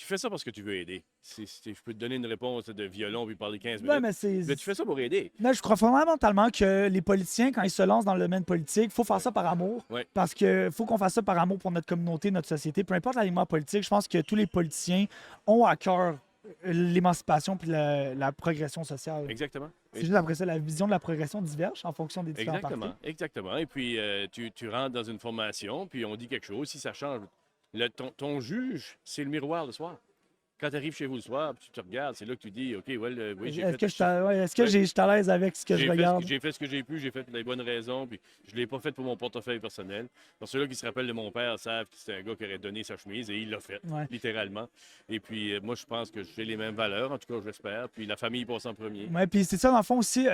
tu fais ça parce que tu veux aider. Je peux te donner une réponse de violon puis parler 15 Ouais, minutes. mais c'est. Mais tu fais ça pour aider. Là, je crois fondamentalement que les politiciens, quand ils se lancent dans le domaine politique, il faut faire ça par amour. Ouais. Parce que faut qu'on fasse ça par amour pour notre communauté, notre société. Peu importe l'alignement politique, je pense que tous les politiciens ont à cœur l'émancipation puis la progression sociale. Exactement. C'est juste après ça, la vision de la progression diverge en fonction des différents partis. Exactement. Et puis, tu rentres dans une formation, puis on dit quelque chose. Si ça change, ton juge, c'est le miroir le soir. Quand tu arrives chez vous le soir, puis tu te regardes, c'est là que tu dis, OK, oui, j'ai Est-ce fait... que je suis à l'aise avec ce que je regarde? J'ai fait ce que j'ai pu, j'ai fait les bonnes raisons, puis je ne l'ai pas fait pour mon portefeuille personnel. Pour ceux-là qui se rappellent de mon père savent que c'est un gars qui aurait donné sa chemise, et il l'a fait, Ouais. littéralement. Et puis, moi, je pense que j'ai les mêmes valeurs, en tout cas, j'espère. Puis la famille passe en premier. Oui, puis c'est ça, dans le fond aussi,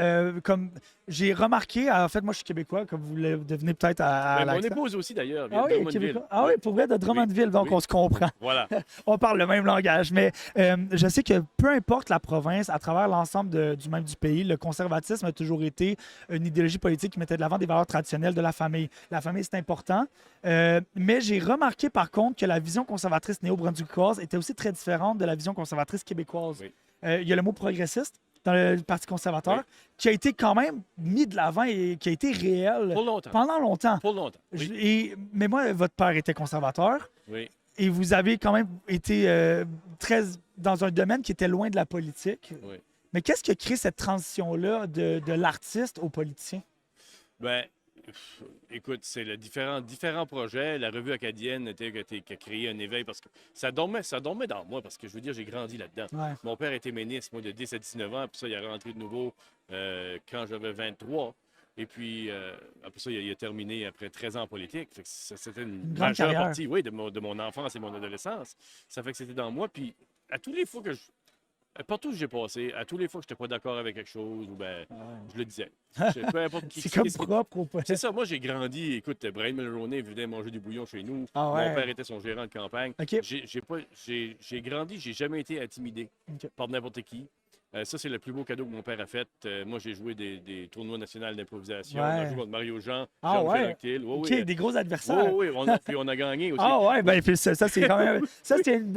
comme j'ai remarqué, en fait, moi, je suis québécois, comme vous le devenez peut-être à Mais mon l'accent. épouse aussi, d'ailleurs, Ah vient de oui, Drummondville. québécois. Ah oui, pour vrai, de Drummondville, donc Oui. on se comprend. Voilà. On parle le même langage. Mais je sais que peu importe la province, à travers l'ensemble du pays, le conservatisme a toujours été une idéologie politique qui mettait de l'avant des valeurs traditionnelles de la famille. La famille, c'est important. Mais j'ai remarqué, par contre, que la vision conservatrice néo-brunswickoise était aussi très différente de la vision conservatrice québécoise. Oui. Il y a le mot progressiste dans le Parti conservateur, Oui. qui a été quand même mis de l'avant et qui a été réel Pour longtemps. pendant longtemps. Pour longtemps. Oui. Mais moi, votre père était conservateur Oui. et vous avez quand même été très dans un domaine qui était loin de la politique. Oui. Mais qu'est-ce qui a créé cette transition-là de l'artiste au politicien? Ben, écoute, c'est le différents projets. La revue acadienne qui a créé un éveil parce que ça dormait dans moi parce que je veux dire, j'ai grandi là-dedans. Ouais. Mon père était ministre, moi, de 10 à 19 ans, puis ça, il est rentré de nouveau quand j'avais 23. Et puis, après ça, il a terminé après 13 ans en politique. Fait que c'était une grande majeure carrière. partie, oui, de mon enfance et mon adolescence. Ça fait que c'était dans moi. Puis, à tous les fois que partout où j'ai passé, à tous les fois que je n'étais pas d'accord avec quelque chose, ou ben, je le disais. Peu importe qui C'est comme c'est- propre au c'est ça, moi j'ai grandi. Écoute, Brian Mulroney venait manger du bouillon chez nous. Ah ouais. Mon père était son gérant de campagne. OK. J'ai grandi, j'ai jamais été intimidé OK. par n'importe qui. Ça, c'est le plus beau cadeau que mon père a fait. Moi, j'ai joué des tournois nationaux d'improvisation. On a Ouais. joué contre Mario Jean, Ah Jean-Michel ouais? Anctil. Oui, OK, oui. des gros adversaires. Oui, puis on a gagné aussi. Ah ouais, ben puis ça c'est quand même. Ça, c'est une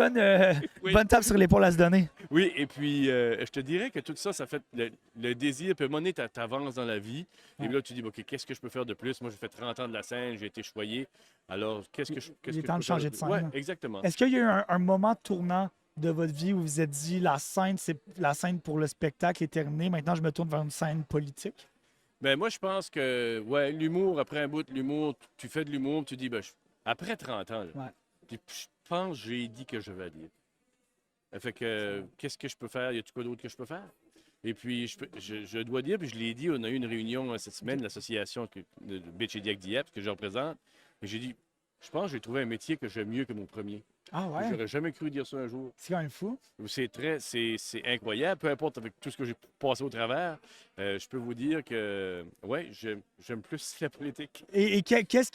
Oui. bonne tape sur l'épaule à se donner. Oui, et puis je te dirais que tout ça, ça fait le désir. Puis à un moment donné, t'avances dans la vie. Et Ouais. là, tu dis, OK, qu'est-ce que je peux faire de plus? Moi, j'ai fait 30 ans de la scène, j'ai été choyé. Alors, qu'est-ce que Il est je temps peux de changer faire de scène. Oui, exactement. Est-ce qu'il y a eu un moment tournant de votre vie où vous vous êtes dit la scène, c'est la scène pour le spectacle est terminée, maintenant je me tourne vers une scène politique? Ben moi, je pense que, ouais, l'humour, après un bout de l'humour, tu fais de l'humour, tu dis, ben, après 30 ans, là, Ouais. je pense que j'ai dit que je vais dire. Ça fait que, qu'est-ce que je peux faire? Y a-t-il quoi d'autre que je peux faire? Et puis, je dois dire, puis je l'ai dit, on a eu une réunion cette semaine, l'association de Bitch et Diac Dieppe, que je représente, et j'ai dit, je pense que j'ai trouvé un métier que j'aime mieux que mon premier. Ah ouais? J'aurais jamais cru dire ça un jour. C'est quand même fou. C'est incroyable. Peu importe avec tout ce que j'ai passé au travers, je peux vous dire que, ouais, j'aime plus la politique. Et qu'est-ce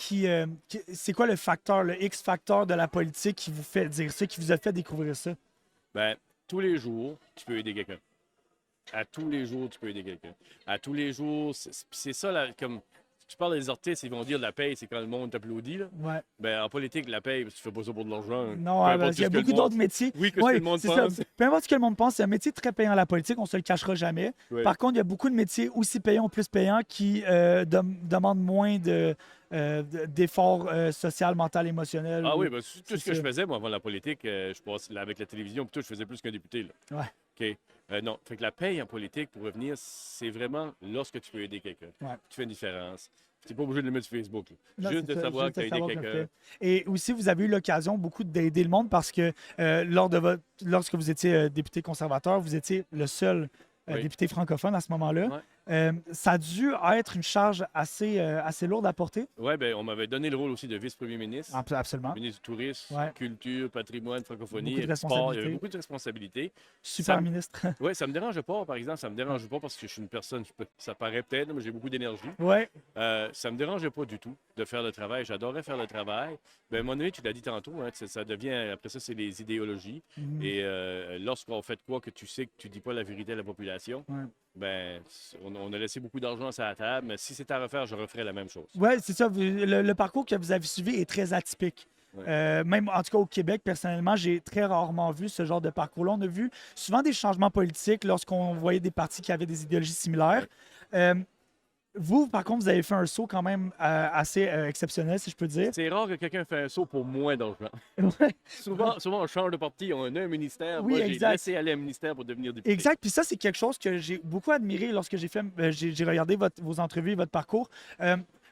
c'est quoi le facteur, le X facteur de la politique qui vous fait dire ça, qui vous a fait découvrir ça? Ben, tous les jours, tu peux aider quelqu'un. À tous les jours, tu peux aider quelqu'un. À tous les jours, c'est ça, là, comme tu parles des artistes, ils vont dire la paye, c'est quand le monde t'applaudit, là. Ouais. Ben, en politique, la paye, tu fais pas ça pour de l'argent. Non, Peu importe parce qu'il y a ce que le beaucoup monde- d'autres métiers. Oui, que ce Ouais, que le monde c'est ça. pense. Peu importe ce que le monde pense, c'est un métier très payant la politique, on se le cachera jamais. Oui. Par contre, il y a beaucoup de métiers aussi payants ou plus payants qui demandent moins d'efforts social, mental, émotionnel. Ah ou- oui, ben, tout c'est ce que je ça. faisais, moi, avant la politique, je passe là, avec la télévision, puis tout, je faisais plus qu'un député, là. Ouais. OK. Non, fait que la paye en politique, pour revenir, c'est vraiment lorsque tu peux aider quelqu'un. Ouais. Tu fais une différence. Tu n'es pas obligé de le mettre sur Facebook, là. Non, Juste c'est de ça, savoir juste que de tu as aidé savoir qu'on le quelqu'un. fait. Et aussi, vous avez eu l'occasion beaucoup d'aider le monde parce que lorsque vous étiez député conservateur, vous étiez le seul Oui. député francophone à ce moment-là. Ouais. Ça a dû être une charge assez lourde à porter. Oui, ben, on m'avait donné le rôle aussi de vice-premier ministre. Absolument. Ministre du Tourisme, Ouais. Culture, Patrimoine, Francophonie, Beaucoup de Sport. Il y avait responsabilités. beaucoup de responsabilités. Super Ça- ministre. Oui, ça me dérange pas, par exemple. Ça me dérange pas parce que je suis une personne ça paraît peut-être, mais j'ai beaucoup d'énergie. Ouais. Ça me dérangeait pas du tout de faire le travail. J'adorais faire le travail. Ben, à un moment donné, tu l'as dit tantôt, hein, ça devient, après ça, c'est les idéologies. Mhm. Et lorsqu'on fait de quoi que tu sais que tu dis pas la vérité à la population, Ouais. ben, on a laissé beaucoup d'argent sur la table, mais si c'était à refaire, je referais la même chose. Ouais, c'est ça. Le parcours que vous avez suivi est très atypique. Ouais. Même, en tout cas, au Québec, personnellement, j'ai très rarement vu ce genre de parcours-là. On a vu souvent des changements politiques lorsqu'on voyait des partis qui avaient des idéologies similaires. Ouais. Euh, Vous, par contre, vous avez fait un saut quand même assez exceptionnel, si je peux dire. C'est rare que quelqu'un fait un saut pour moins d'argent. Ouais. Souvent, on change de parti, on a un ministère. Oui, Moi, j'ai exact. laissé aller un ministère pour devenir député. Exact. Puis ça, c'est quelque chose que j'ai beaucoup admiré lorsque j'ai regardé vos entrevues et votre parcours.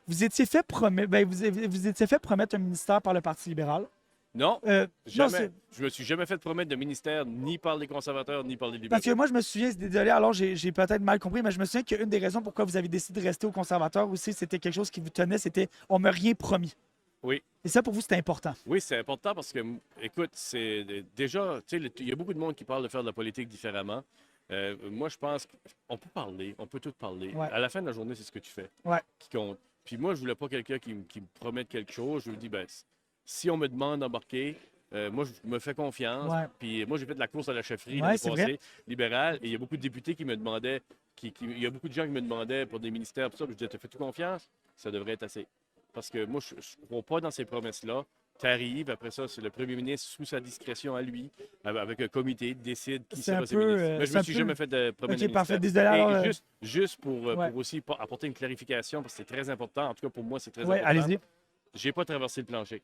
Vous étiez fait promettre, vous étiez fait promettre un ministère par le Parti libéral. Non, Non, jamais. Je me suis jamais fait promettre de ministère ni par les conservateurs ni par les parce que libéraux. moi, je me souviens, désolé, alors j'ai peut-être mal compris, mais je me souviens qu'une des raisons pourquoi vous avez décidé de rester au conservateur aussi, c'était quelque chose qui vous tenait, c'était on m'a rien promis. Oui, Et ça, pour vous, c'était important. oui, c'est important parce que, écoute, c'est déjà, tu sais, il y a beaucoup de monde qui parle de faire de la politique différemment. Moi, je pense qu'on peut parler, on peut tout parler. Ouais. À la fin de la journée, c'est ce que tu fais Ouais. qui compte. Puis moi, je voulais pas quelqu'un qui me promette quelque chose. Je lui dis, ben, si on me demande d'embarquer, moi, je me fais confiance. Ouais. Puis moi, j'ai fait de la course à la chefferie Ouais, l'année c'est passée, libérale, et il y a beaucoup de députés qui me demandaient, il y a beaucoup de gens qui me demandaient pour des ministères, tout ça. Puis je disais, te fais-tu confiance? Ça devrait être assez. Parce que moi, je ne crois pas dans ces promesses-là. Tu arrives, après ça, c'est le premier ministre, sous sa discrétion à lui, avec un comité, décide qui C'est un sera ses peu, ministres. Mais je c'est me un suis peu- jamais fait de promesse de Ok, parfait. ministère. Désolé, alors. Et juste Ouais. pour aussi apporter une clarification, parce que c'est très important, en tout cas pour moi, c'est très Ouais, important. allez-y. J'ai pas traversé le plancher.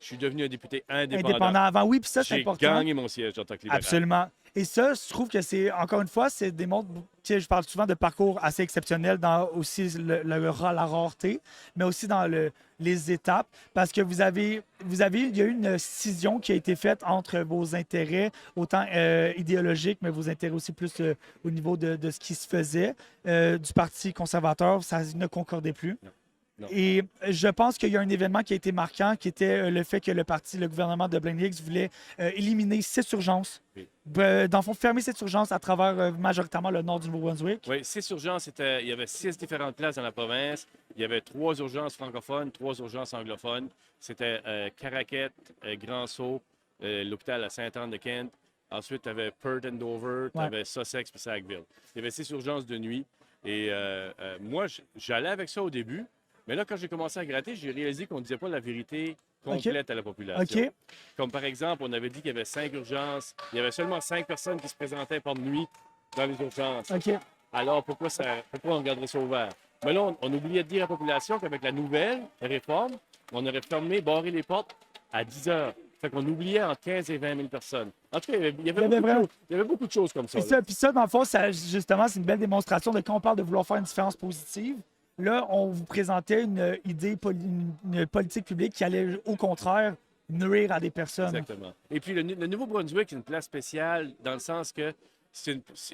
Je suis devenu un député indépendant. Indépendant avant. Oui, puis ça, c'est J'ai important. gagné mon siège en tant que libéral. Absolument. Et ça, je trouve que c'est, encore une fois, c'est démontre, tu sais, je parle souvent de parcours assez exceptionnel dans aussi la rareté, mais aussi dans les étapes, parce que il y a eu une scission qui a été faite entre vos intérêts, autant idéologiques, mais vos intérêts aussi plus au niveau de ce qui se faisait du Parti conservateur, ça ne concordait plus. Non. Et je pense qu'il y a un événement qui a été marquant, qui était le fait que le gouvernement de Blaine Hicks voulait éliminer 6 urgences. Oui. Dans le fond, fermer 6 urgences à travers majoritairement le nord du Nouveau-Brunswick. Oui, 6 urgences, il y avait 6 différentes places dans la province. Il y avait 3 urgences francophones, 3 urgences anglophones. C'était Caraquet, Grand-Sault, l'hôpital à Sainte-Anne-de-Kent. Ensuite, tu avais Perth and Dover, tu avais Sussex et Sackville. Il y avait 6 urgences de nuit. Et moi, j'allais avec ça au début. Mais là, quand j'ai commencé à gratter, j'ai réalisé qu'on ne disait pas la vérité complète à la population. OK. Comme par exemple, on avait dit qu'il y avait 5 urgences. Il y avait seulement 5 personnes qui se présentaient par nuit dans les urgences. OK. Alors, pourquoi on garderait ça ouvert? Mais là, on oubliait de dire à la population qu'avec la nouvelle réforme, on aurait barré les portes à 10 heures. Fait qu'on oubliait entre 15 et 20 000 personnes. En tout cas, il y avait beaucoup de choses comme ça. Puis ça, dans le fond, justement, c'est une belle démonstration de quand on parle de vouloir faire une différence positive. Là, on vous présentait une idée, une politique publique qui allait, au contraire, nuire à des personnes. Exactement. Et puis, le Nouveau-Brunswick, c'est une place spéciale dans le sens que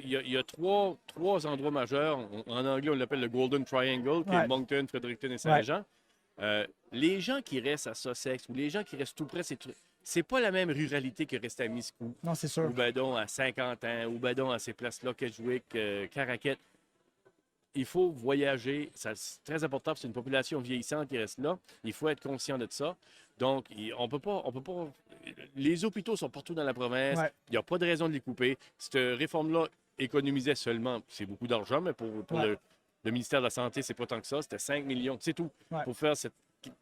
il y a trois endroits majeurs. En anglais, on l'appelle le Golden Triangle, qui est Moncton, Fredericton et Saint-Jean. Les gens qui restent à Sussex ou les gens qui restent tout près, c'est pas la même ruralité que rester à Miscou. Non, c'est sûr. Ou ben donc à Saint-Quentin, ou ben donc à ces places-là, Kedgewick, Caraquet. Il faut voyager. C'est très important. C'est une population vieillissante qui reste là. Il faut être conscient de ça. Donc, on peut pas. Les hôpitaux sont partout dans la province. Ouais. Il n'y a pas de raison de les couper. Cette réforme-là économisait seulement, c'est beaucoup d'argent, mais pour le ministère de la Santé, c'est pas tant que ça. C'était 5 millions. C'est tout. Ouais. Pour faire cette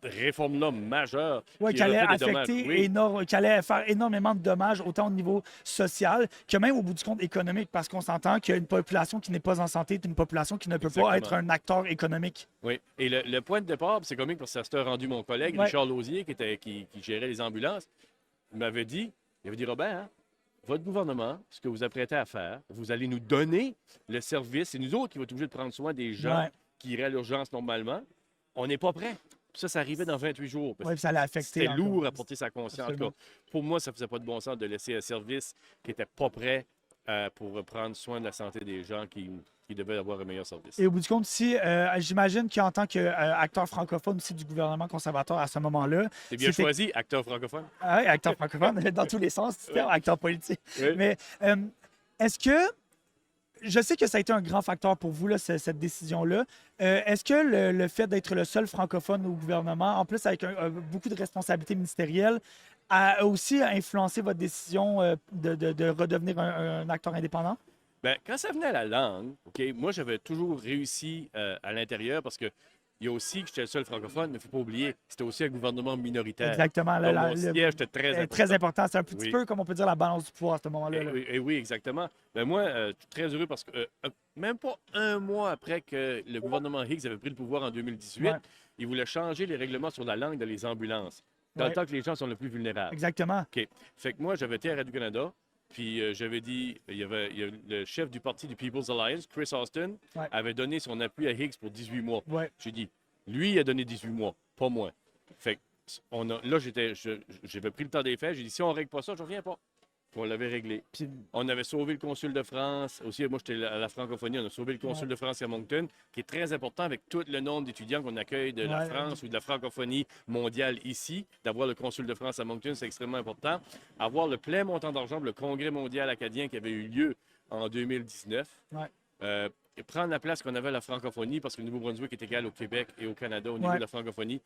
réforme-là majeure. Oui, qui allait affecter qui allait faire énormément de dommages, autant au niveau social que même au bout du compte économique, parce qu'on s'entend qu'il y a une population qui n'est pas en santé est une population qui ne peut pas être un acteur économique. Oui. Et le point de départ, c'est comique parce que ça s'était rendu mon collègue, Richard Lausier, qui gérait les ambulances, il m'avait dit, Robert, hein, votre gouvernement, ce que vous apprêtez à faire, vous allez nous donner le service, c'est nous autres qui va être obligés de prendre soin des gens qui iraient à l'urgence normalement. On n'est pas prêts. Puis ça arrivait dans 28 jours. Oui, ça l'a affecté. C'était lourd à porter sa conscience. En tout cas, pour moi, ça ne faisait pas de bon sens de laisser un service qui n'était pas prêt pour prendre soin de la santé des gens qui devaient avoir un meilleur service. Et au bout du compte, aussi, j'imagine qu'en tant qu'acteur francophone aussi du gouvernement conservateur à ce moment-là... C'est bien choisi, acteur francophone. Ah oui, acteur francophone, dans tous les sens, c'était acteur politique. Oui. Mais est-ce que... Je sais que ça a été un grand facteur pour vous, là, cette décision-là. Est-ce que le fait d'être le seul francophone au gouvernement, en plus avec beaucoup de responsabilités ministérielles, a aussi influencé votre décision de redevenir un acteur indépendant? Bien, quand ça venait à la langue, OK, moi, j'avais toujours réussi à l'intérieur parce que il y a aussi que j'étais le seul francophone, mais il ne faut pas oublier, c'était aussi un gouvernement minoritaire. Exactement. Donc, mon siège était très important. Très important. C'est un petit Oui. peu, comme on peut dire, la balance du pouvoir à ce moment-là. Et, là. oui, et oui, exactement. Ben moi, je suis très heureux parce que même pas un mois après que le gouvernement Higgs avait pris le pouvoir en 2018, Ouais. il voulait changer les règlements sur la langue dans les ambulances, dans Ouais. le temps que les gens sont le plus vulnérables. Exactement. OK. Fait que moi, j'avais été à Radio-Canada, puis j'avais dit, il y avait le chef du parti du People's Alliance, Chris Austin, Ouais. avait donné son appui à Higgs pour 18 mois. Ouais. J'ai dit, lui, il a donné 18 mois, pas moi. Fait que là, j'avais pris le temps des fêtes, j'ai dit, si on ne règle pas ça, je reviens pas. Puis on l'avait réglé. Puis, On avait sauvé le consul de France. Aussi, moi, j'étais à la francophonie. On a sauvé le consul de France à Moncton, qui est très important avec tout le nombre d'étudiants qu'on accueille de la Ouais. France ou de la francophonie mondiale ici. D'avoir le consul de France à Moncton, c'est extrêmement important. Avoir le plein montant d'argent pour le congrès mondial acadien qui avait eu lieu en 2019. Ouais. Et prendre la place qu'on avait à la francophonie, parce que le Nouveau-Brunswick est égal au Québec et au Canada au niveau Ouais. de la francophonie.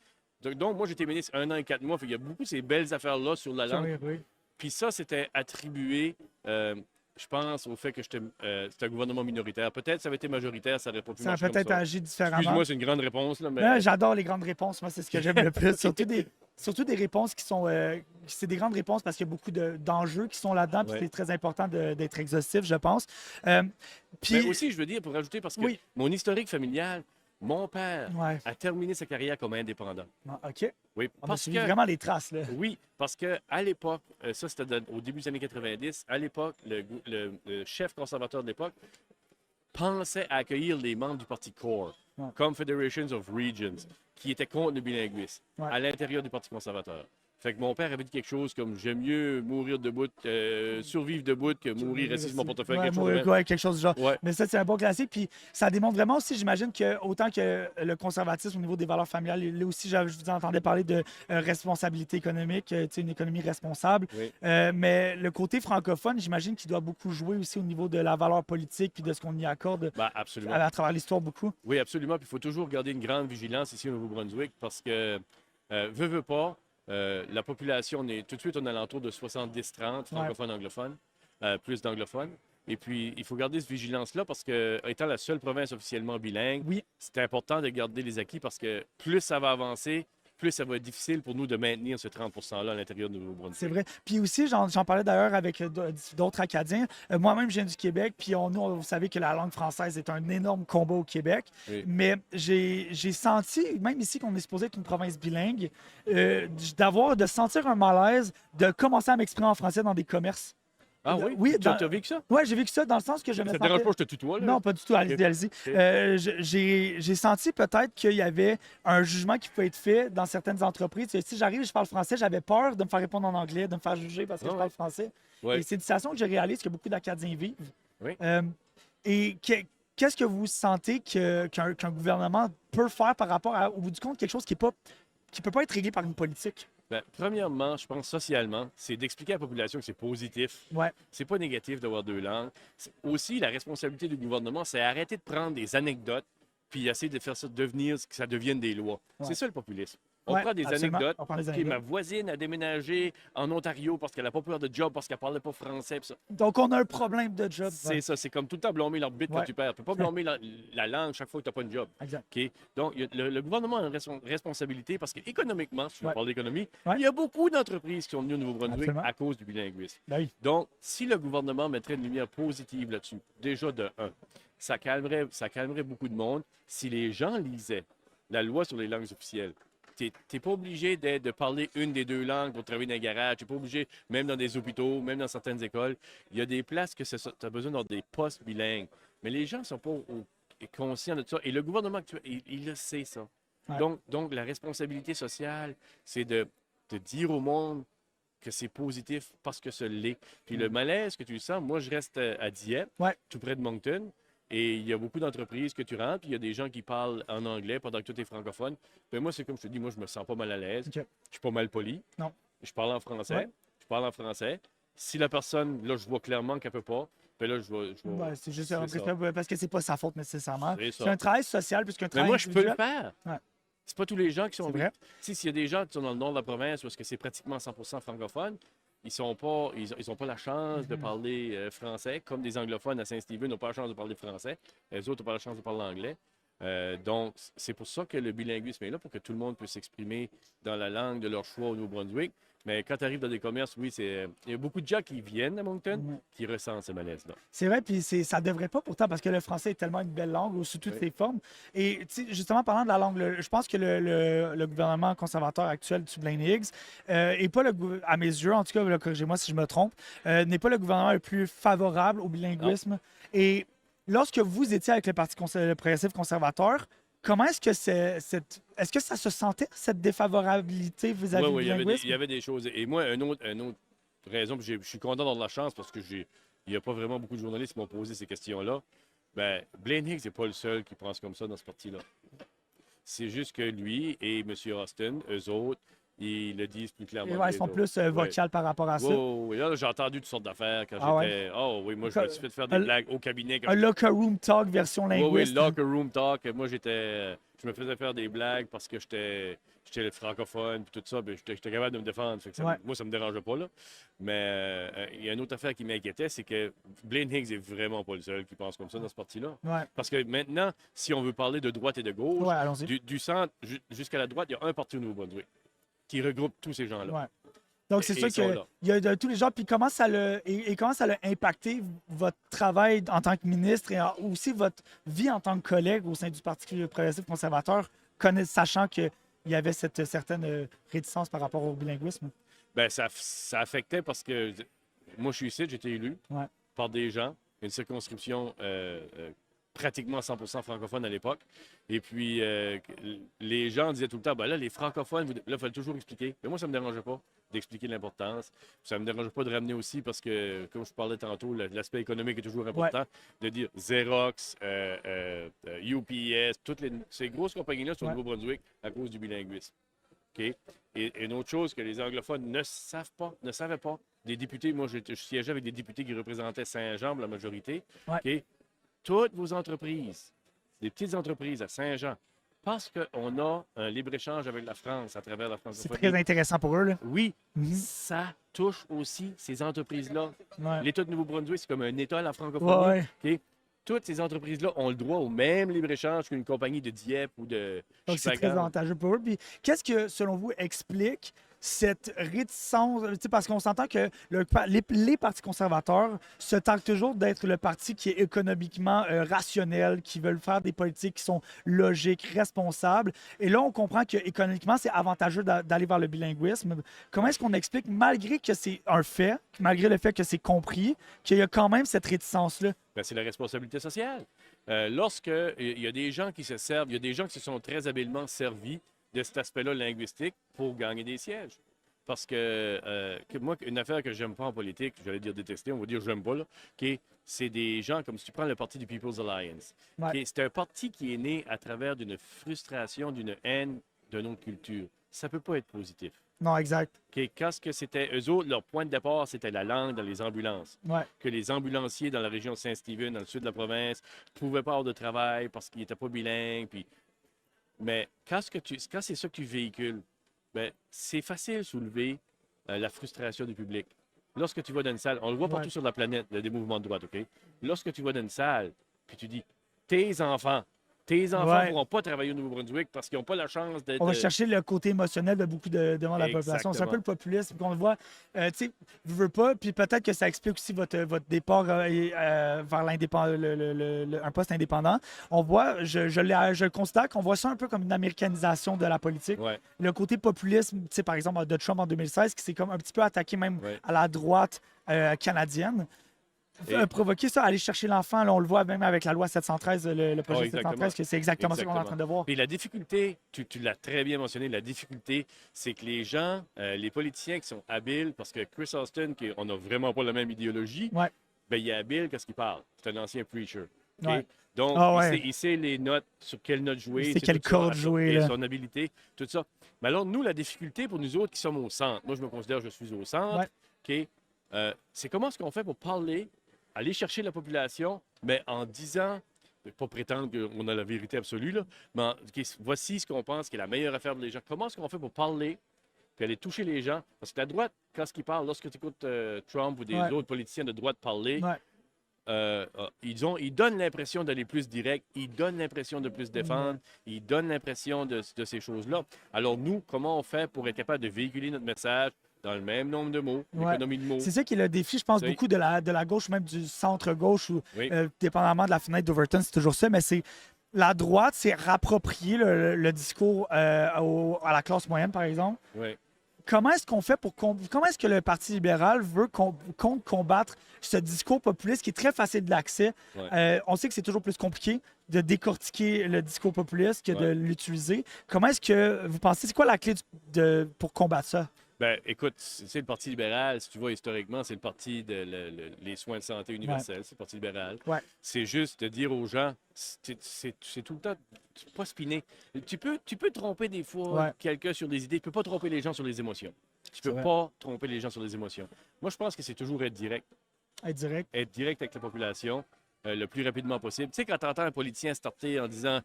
Donc, moi, j'étais ministre 1 an et 4 mois. Fait qu'il y a beaucoup de ces belles affaires-là sur la langue. Oui. Puis ça, c'était attribué, je pense, au fait que c'était un gouvernement minoritaire. Peut-être ça avait été majoritaire, ça n'aurait pas pu Ça a marcher comme peut-être ça. agi différemment. Excuse-moi, c'est une grande réponse, là, mais... Ouais, j'adore les grandes réponses. Moi, c'est ce que j'aime le plus. Surtout des réponses qui sont. C'est des grandes réponses parce qu'il y a beaucoup d'enjeux qui sont là-dedans. Puis Ouais. c'est très important d'être exhaustif, je pense. Puis. Mais aussi, je veux dire, pour rajouter, parce que Oui. mon historique familial, mon père Ouais. a terminé sa carrière comme indépendant. Ah, OK. Oui, On a parce suivi que... vraiment les traces, là. Oui, parce qu'à l'époque, ça c'était au début des années 90, à l'époque, le chef conservateur de l'époque pensait à accueillir les membres du parti CORE, Ouais. Confederations of Regions, qui étaient contre le bilinguisme, Ouais. à l'intérieur du parti conservateur. Fait que mon père avait dit quelque chose comme « J'aime mieux mourir debout, survivre debout que mourir assis sur mon portefeuille. » Ouais, quelque chose de même. ouais, quelque chose du genre. Ouais. Mais ça, c'est un bon classique. Puis ça démontre vraiment aussi, j'imagine, que autant que le conservatisme au niveau des valeurs familiales, là aussi, je vous entendais parler de responsabilité économique, tu sais, une économie responsable. Oui. Mais le côté francophone, j'imagine qu'il doit beaucoup jouer aussi au niveau de la valeur politique puis de ce qu'on y accorde Ben, absolument. à travers l'histoire beaucoup. Oui, absolument. Puis il faut toujours garder une grande vigilance ici au Nouveau-Brunswick parce que, veut pas, la population, tout de suite, on est à l'entour de 70-30, francophones, anglophones, plus d'anglophones. Et puis, il faut garder cette vigilance-là parce que, étant la seule province officiellement bilingue, Oui. c'est important de garder les acquis parce que plus ça va avancer, plus ça va être difficile pour nous de maintenir ce 30 %-là à l'intérieur de Nouveau-Brunswick. C'est vrai. Puis aussi, j'en parlais d'ailleurs avec d'autres Acadiens. Moi-même, je viens du Québec, puis vous savez que la langue française est un énorme combat au Québec. Oui. Mais j'ai senti, même ici qu'on est supposé être une province bilingue, de sentir un malaise de commencer à m'exprimer en français dans des commerces. Ah oui? Oui, Tu as vécu ça? Oui, j'ai vécu ça dans le sens que je Ça me te dérange sentais... pas que je te tutoie, là? Non, pas du tout. Allez-y, allez-y. J'ai senti peut-être qu'il y avait un jugement qui pouvait être fait dans certaines entreprises. Si j'arrive et je parle français, j'avais peur de me faire répondre en anglais, de me faire juger parce que je parle français. Ouais. Et c'est une situation que je réalise que beaucoup d'Acadiens vivent. Oui. Et qu'est-ce que vous sentez qu'un gouvernement peut faire par rapport à, au bout du compte, quelque chose qui peut pas être réglé par une politique? Ben, premièrement, je pense socialement, c'est d'expliquer à la population que c'est positif. Ouais. C'est pas négatif d'avoir deux langues. Aussi, la responsabilité du gouvernement, c'est arrêter de prendre des anecdotes puis essayer de faire ça devenir, que ça devienne des lois. Ouais. C'est ça le populisme. On Ouais, prend des absolument. anecdotes. On prend des OK, ma anecdotes. voisine a déménagé en Ontario parce qu'elle n'a pas peur de job, parce qu'elle parlait pas français. Puis ça. Donc, on a un problème de job. C'est ça, c'est comme tout le temps blâmer l'arbitre Ouais. quand tu perds. Tu peux pas blâmer la langue chaque fois que tu n'as pas de job. Exact. OK? Donc, le gouvernement a une responsabilité parce qu'économiquement, si on Ouais. parle d'économie, Ouais. il y a beaucoup d'entreprises qui sont venues au Nouveau-Brunswick Absolument. à cause du bilinguisme. Ben oui. Donc, si le gouvernement mettrait une lumière positive là-dessus, déjà de un, ça calmerait beaucoup de monde si les gens lisaient la loi sur les langues officielles. Tu n'es pas obligé de parler une des deux langues pour travailler dans un garage. Tu n'es pas obligé, même dans des hôpitaux, même dans certaines écoles. Il y a des places que tu as besoin d'avoir des postes bilingues. Mais les gens ne sont pas conscients de ça. Et le gouvernement actuel, il le sait, ça. Ouais. Donc, la responsabilité sociale, c'est de dire au monde que c'est positif parce que ça l'est. Puis le malaise que tu sens, moi, je reste à Dieppe, Ouais. tout près de Moncton. Et il y a beaucoup d'entreprises que tu rentres, puis il y a des gens qui parlent en anglais pendant que tout est francophone. Puis moi, c'est comme je te dis, moi, je me sens pas mal à l'aise. OK. Je suis pas mal poli. Non. Je parle en français. Ouais. Je parle en français. Si la personne, là, je vois clairement qu'elle peut pas, puis là, je vais... Ouais, c'est juste c'est ça. parce que c'est pas sa faute nécessairement. C'est ça. C'est un travail social puisqu'un Mais travail moi, je peux le individuel. faire. Ouais. C'est pas tous les gens qui sont... C'est vrai. S'il y a des gens qui sont dans le nord de la province où est-ce que c'est pratiquement 100% francophone, ils ont pas la chance de parler français, comme des anglophones à Saint-Stephen n'ont pas la chance de parler français. Les autres n'ont pas la chance de parler anglais. Donc, c'est pour ça que le bilinguisme est là, pour que tout le monde puisse s'exprimer dans la langue de leur choix au Nouveau-Brunswick. Mais quand tu arrives dans des commerces, oui, il y a beaucoup de gens qui viennent à Moncton qui ressentent ce malaise-là. C'est vrai, puis ça devrait pas pourtant, parce que le français est tellement une belle langue sous toutes ses formes. Et justement, parlant de la langue, je pense que le gouvernement conservateur actuel du Blaine Higgs est pas, à mes yeux, en tout cas, là, corrigez-moi si je me trompe, n'est pas le gouvernement le plus favorable au bilinguisme. Non. Et lorsque vous étiez avec le Parti progressif conservateur, comment est-ce que est-ce que ça se sentait, cette défavorabilité vis-à-vis du bilinguisme? Il y avait des choses. Et moi, une autre raison, puis je suis content d'avoir de la chance parce que il n'y a pas vraiment beaucoup de journalistes qui m'ont posé ces questions-là. Ben, Blaine Higgs n'est pas le seul qui pense comme ça dans ce parti-là. C'est juste que lui et M. Austin, eux autres, ils le disent plus clairement. Et ouais, ils sont plus vocales par rapport à ça. Oui, là, j'ai entendu toutes sortes d'affaires quand j'étais. Oh oui, moi, je me suis fait faire des blagues au cabinet. Un locker room talk version linguiste. Oui, locker room talk. Moi, je me faisais faire des blagues parce que j'étais le francophone et tout ça. J'étais capable de me défendre. Moi, ça me dérangeait pas, là. Mais il y a une autre affaire qui m'inquiétait, c'est que Blaine Higgs est vraiment pas le seul qui pense comme ça dans ce parti-là. Ouais. Parce que maintenant, si on veut parler de droite et de gauche, du centre jusqu'à la droite, il y a un parti au Nouveau-Brunswick qui regroupe tous ces gens-là. Ouais. Donc, c'est sûr qu'il y a de tous les gens. Puis comment ça l'a impacté votre travail en tant que ministre et aussi votre vie en tant que collègue au sein du Parti progressif conservateur, sachant qu'il y avait cette certaine réticence par rapport au bilinguisme? Bien, ça affectait parce que moi, je suis ici, j'ai été élu par des gens, une circonscription pratiquement 100% francophone à l'époque. Et puis, les gens disaient tout le temps, ben là, les francophones, là, il fallait toujours expliquer. Mais moi, ça ne me dérangeait pas d'expliquer l'importance. Ça ne me dérangeait pas de ramener aussi parce que, comme je parlais tantôt, l'aspect économique est toujours important. De dire Xerox, UPS, toutes ces grosses compagnies-là sont au Nouveau-Brunswick à cause du bilinguisme. Okay? Et une autre chose que les anglophones ne savaient pas. Des députés, moi, je siégeais avec des députés qui représentaient Saint-Jean, la majorité. Okay? Toutes vos entreprises, des petites entreprises à Saint-Jean, parce qu'on a un libre-échange avec la France à travers la francophonie. C'est très intéressant pour eux, là. Oui, ça touche aussi ces entreprises-là. L'État de Nouveau-Brunswick, c'est comme un État à la francophonie. Okay? Toutes ces entreprises-là ont le droit au même libre-échange qu'une compagnie de Dieppe ou de Chicago. Donc, c'est très avantageux pour eux. Puis, qu'est-ce que, selon vous, explique cette réticence? Parce qu'on s'entend que les partis conservateurs se targuent toujours d'être le parti qui est économiquement rationnel, qui veulent faire des politiques qui sont logiques, responsables. Et là, on comprend qu'économiquement, c'est avantageux d'aller vers le bilinguisme. Comment est-ce qu'on explique, malgré que c'est un fait, malgré le fait que c'est compris, qu'il y a quand même cette réticence-là? Bien, c'est la responsabilité sociale. Lorsqu'il y a des gens qui se servent, il y a des gens qui se sont très habilement servis de cet aspect-là linguistique pour gagner des sièges. Parce que moi, une affaire que j'aime pas en politique, j'allais dire détester, on va dire j'aime pas, là, c'est des gens comme si tu prends le parti du People's Alliance. C'est un parti qui est né à travers d'une frustration, d'une haine de notre culture. Ça peut pas être positif. Non, exact. Qu'est-ce que c'était? Eux autres, leur point de départ, c'était la langue dans les ambulances. Que les ambulanciers dans la région de Saint-Stephen, dans le sud de la province, ne pouvaient pas avoir de travail parce qu'ils n'étaient pas bilingues. Puis... Mais quand c'est ça que tu véhicules, ben, c'est facile de soulever la frustration du public. Lorsque tu vas dans une salle, on le voit partout sur la planète, il y a des mouvements de droite, OK? Lorsque tu vas dans une salle, puis tu dis, tes enfants ne pourront pas travailler au Nouveau-Brunswick parce qu'ils n'ont pas la chance d'être... On va chercher le côté émotionnel de beaucoup de membres de la population. C'est un peu le populisme qu'on le voit. Tu sais, je veux pas, puis peut-être que ça explique aussi votre départ vers un poste indépendant. On voit, je considère qu'on voit ça un peu comme une américanisation de la politique. Le côté populisme, tu sais, par exemple, de Trump en 2016, qui s'est comme un petit peu attaqué même à la droite canadienne. Provoquer ça, aller chercher l'enfant, là, on le voit même avec la loi 713, le projet 713, que c'est exactement ce qu'on est en train de voir. Et la difficulté, tu l'as très bien mentionné, la difficulté, c'est que les gens, les politiciens qui sont habiles, parce que Chris Austin, on n'a vraiment pas la même idéologie, ben, il est habile parce qu'il parle. C'est un ancien preacher. Donc, il sait les notes, sur quelles notes jouer. C'est quelle corde jouer. Son habilité, tout ça. Mais alors, nous, la difficulté pour nous autres qui sommes au centre, moi, je me considère que je suis au centre, c'est comment est-ce qu'on fait pour parler, aller chercher la population, mais en disant, pas prétendre qu'on a la vérité absolue, là, mais voici ce qu'on pense qui est la meilleure affaire pour les gens. Comment est-ce qu'on fait pour parler, puis aller toucher les gens? Parce que la droite, quand ils parlent, lorsque tu écoutes Trump ou des autres politiciens de droite parler, ils donnent l'impression d'aller plus direct, ils donnent l'impression de plus défendre, ils donnent l'impression de ces choses-là. Alors nous, comment on fait pour être capable de véhiculer notre message dans le même nombre de mots, Ouais. l'économie de mots? C'est ça qui est le défi, je pense, Tu sais. beaucoup de la gauche, même du centre-gauche, ou Oui, dépendamment de la fenêtre d'Overton, c'est toujours ça, mais c'est la droite, c'est rapproprier le discours à la classe moyenne, par exemple. oui. Comment est-ce qu'on fait comment est-ce que le Parti libéral veut combattre ce discours populiste qui est très facile d'accès? Ouais. On sait que c'est toujours plus compliqué de décortiquer le discours populiste que de Ouais. l'utiliser. Comment est-ce que vous pensez, c'est quoi la clé pour combattre ça? Ben, écoute, c'est le Parti libéral, si tu vois historiquement, c'est le parti les soins de santé universels, c'est le Parti libéral. Ouais. C'est juste de dire aux gens, c'est tout le temps, pas spinner. Tu peux tromper des fois Ouais. quelqu'un sur des idées, tu peux pas tromper les gens sur les émotions. Tu peux vrai. pas tromper les gens sur les émotions. Moi, je pense que c'est toujours être direct Être direct. avec la population le plus rapidement possible. Tu sais, quand tu entends un politicien starter en disant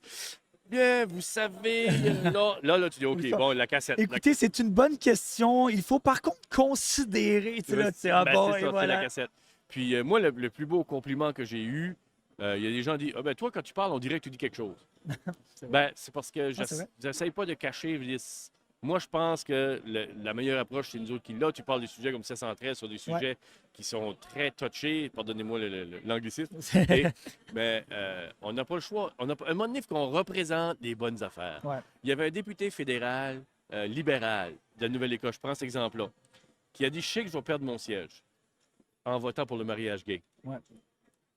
bien, vous savez, là, tu dis OK, Oui, ça. bon, la cassette. Écoutez, c'est une bonne question. Il faut par contre considérer. Tu sais, là, c'est Ben, bon, c'est et ça, c'est la voilà. cassette. Puis moi, le plus beau compliment que j'ai eu, il y a des gens qui disent ah, ben toi, quand tu parles, on dirait que tu dis quelque chose. C'est vrai. Ben, c'est parce que Ah, c'est vrai. j'essaye pas de cacher. Je veux dire, moi, je pense que la meilleure approche, c'est nous autres qui là, tu parles des sujets comme ça centrés sur des sujets qui sont très touchés, pardonnez-moi l'anglicisme. Mais on n'a pas le choix. À un moment donné, il faut qu'on représente des bonnes affaires. Ouais. Il y avait un député fédéral libéral de la Nouvelle-Écosse, je prends cet exemple-là, qui a dit je sais que je vais perdre mon siège en votant pour le mariage gay. Ouais.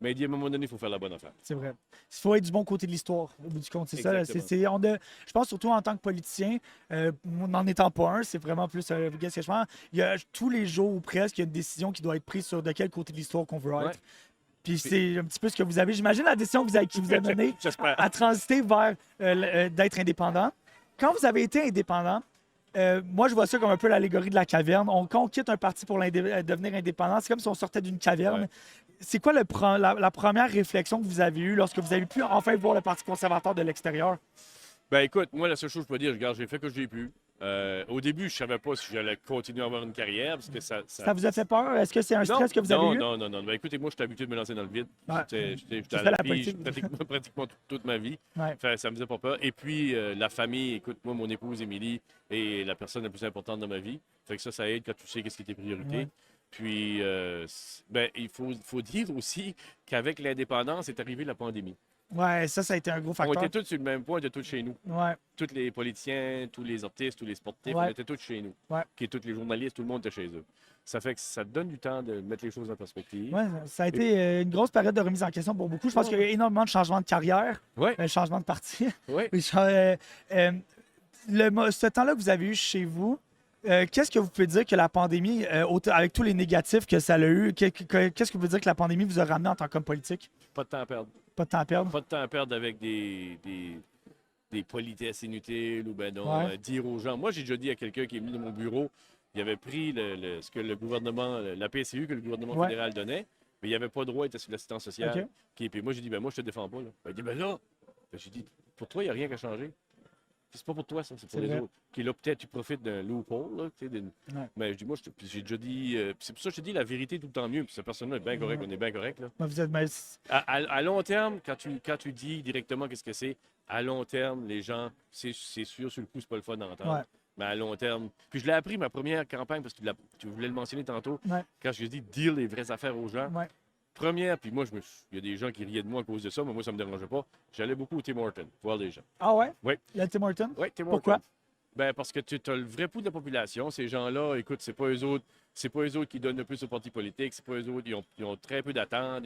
Mais il dit à un moment donné, il faut faire la bonne affaire. C'est vrai. Il faut être du bon côté de l'histoire, au bout du compte. C'est ça. Là. Exactement. Je pense surtout en tant que politicien, n'en étant pas un, c'est vraiment plus qu'est-ce que je pense. Il y a tous les jours ou presque, il y a une décision qui doit être prise sur de quel côté de l'histoire qu'on veut être. Ouais. Puis c'est un petit peu ce que vous avez. J'imagine la décision qui vous a mené J'espère. à transiter vers d'être indépendant. Quand vous avez été indépendant, moi, je vois ça comme un peu l'allégorie de la caverne. Quand on quitte un parti pour devenir indépendant, c'est comme si on sortait d'une caverne. Ouais. C'est quoi la première réflexion que vous avez eue lorsque vous avez pu enfin voir le Parti conservateur de l'extérieur? Ben écoute, moi, la seule chose que je peux dire, regarde, j'ai fait que j'ai pu. Au début, je savais pas si j'allais continuer à avoir une carrière parce que Ça vous a fait peur? Est-ce que c'est un stress que vous avez eu? Non. Ben, écoutez, moi, je suis habitué de me lancer dans le vide. Ouais. J'étais à fais la la pige politique. pratiquement toute ma vie. Ouais. Ça me faisait pas peur. Et puis, la famille, écoute, moi, mon épouse, Émilie, est la personne la plus importante de ma vie. Fait que ça aide quand tu sais qu'est-ce qui est tes priorités. Ouais. Puis, ben, il faut dire aussi qu'avec l'indépendance est arrivée la pandémie. Ouais, ça a été un gros On facteur. était tous sur le même point, on était tous chez nous. Ouais. Tous les politiciens, tous les artistes, tous les sportifs, Ouais. on était tous chez nous. Ouais. Puis tous les journalistes, tout le monde était chez eux. Ça fait que ça te donne du temps de mettre les choses en perspective. Ouais, ça a été une grosse période de remise en question pour beaucoup. Je pense qu'il y a eu énormément de changements de carrière, Oui, changements de parti. oui. Oui, ce temps-là que vous avez eu chez vous, qu'est-ce que vous pouvez dire que la pandémie, avec tous les négatifs que ça a eu, qu'est-ce que vous pouvez dire que la pandémie vous a ramené en tant qu'homme politique? Pas de temps à perdre. Pas de temps à perdre? Pas de temps à perdre avec des politesses inutiles ou ben non, Ouais. dire aux gens. Moi, j'ai déjà dit à quelqu'un qui est venu de mon bureau, il avait pris ce que le gouvernement, la PCU que le gouvernement Ouais. fédéral donnait, mais il n'avait pas droit à être sur l'assistance sociale. OK. Puis moi, j'ai dit, ben moi, je te défends pas. Là. Ben, il dit, ben là, ben, j'ai dit, pour toi, il n'y a rien qu'à changer. Puis c'est pas pour toi, ça, c'est pour C'est les vrai. autres. Puis là, peut-être tu profites d'un loophole, là, tu sais, Ouais. mais je dis, moi, puis j'ai déjà dit, puis c'est pour ça que je te dis, la vérité tout le temps mieux. Puis cette personne-là est bien correcte, on est bien correct, là. Ben, vous êtes, ben, À long terme, quand tu dis directement qu'est-ce que c'est, à long terme, les gens, c'est sûr, sur le coup, c'est pas le fun d'entendre. Ouais. Mais à long terme. Puis je l'ai appris ma première campagne, parce que tu voulais le mentionner tantôt, Ouais. quand je dis dire les vraies affaires aux gens. Ouais. Première, puis moi, il y a des gens qui riaient de moi à cause de ça, mais moi, ça me dérangeait pas. J'allais beaucoup au Tim Hortons, voir les gens. Ah ouais? Oui. Le Tim Hortons? Oui, Tim Pourquoi? Hortons. Ben, parce que tu as le vrai pouls de la population. Ces gens-là, écoute, c'est pas eux autres qui donnent le plus aux partis politiques. C'est pas eux autres. Ils ont très peu d'attentes.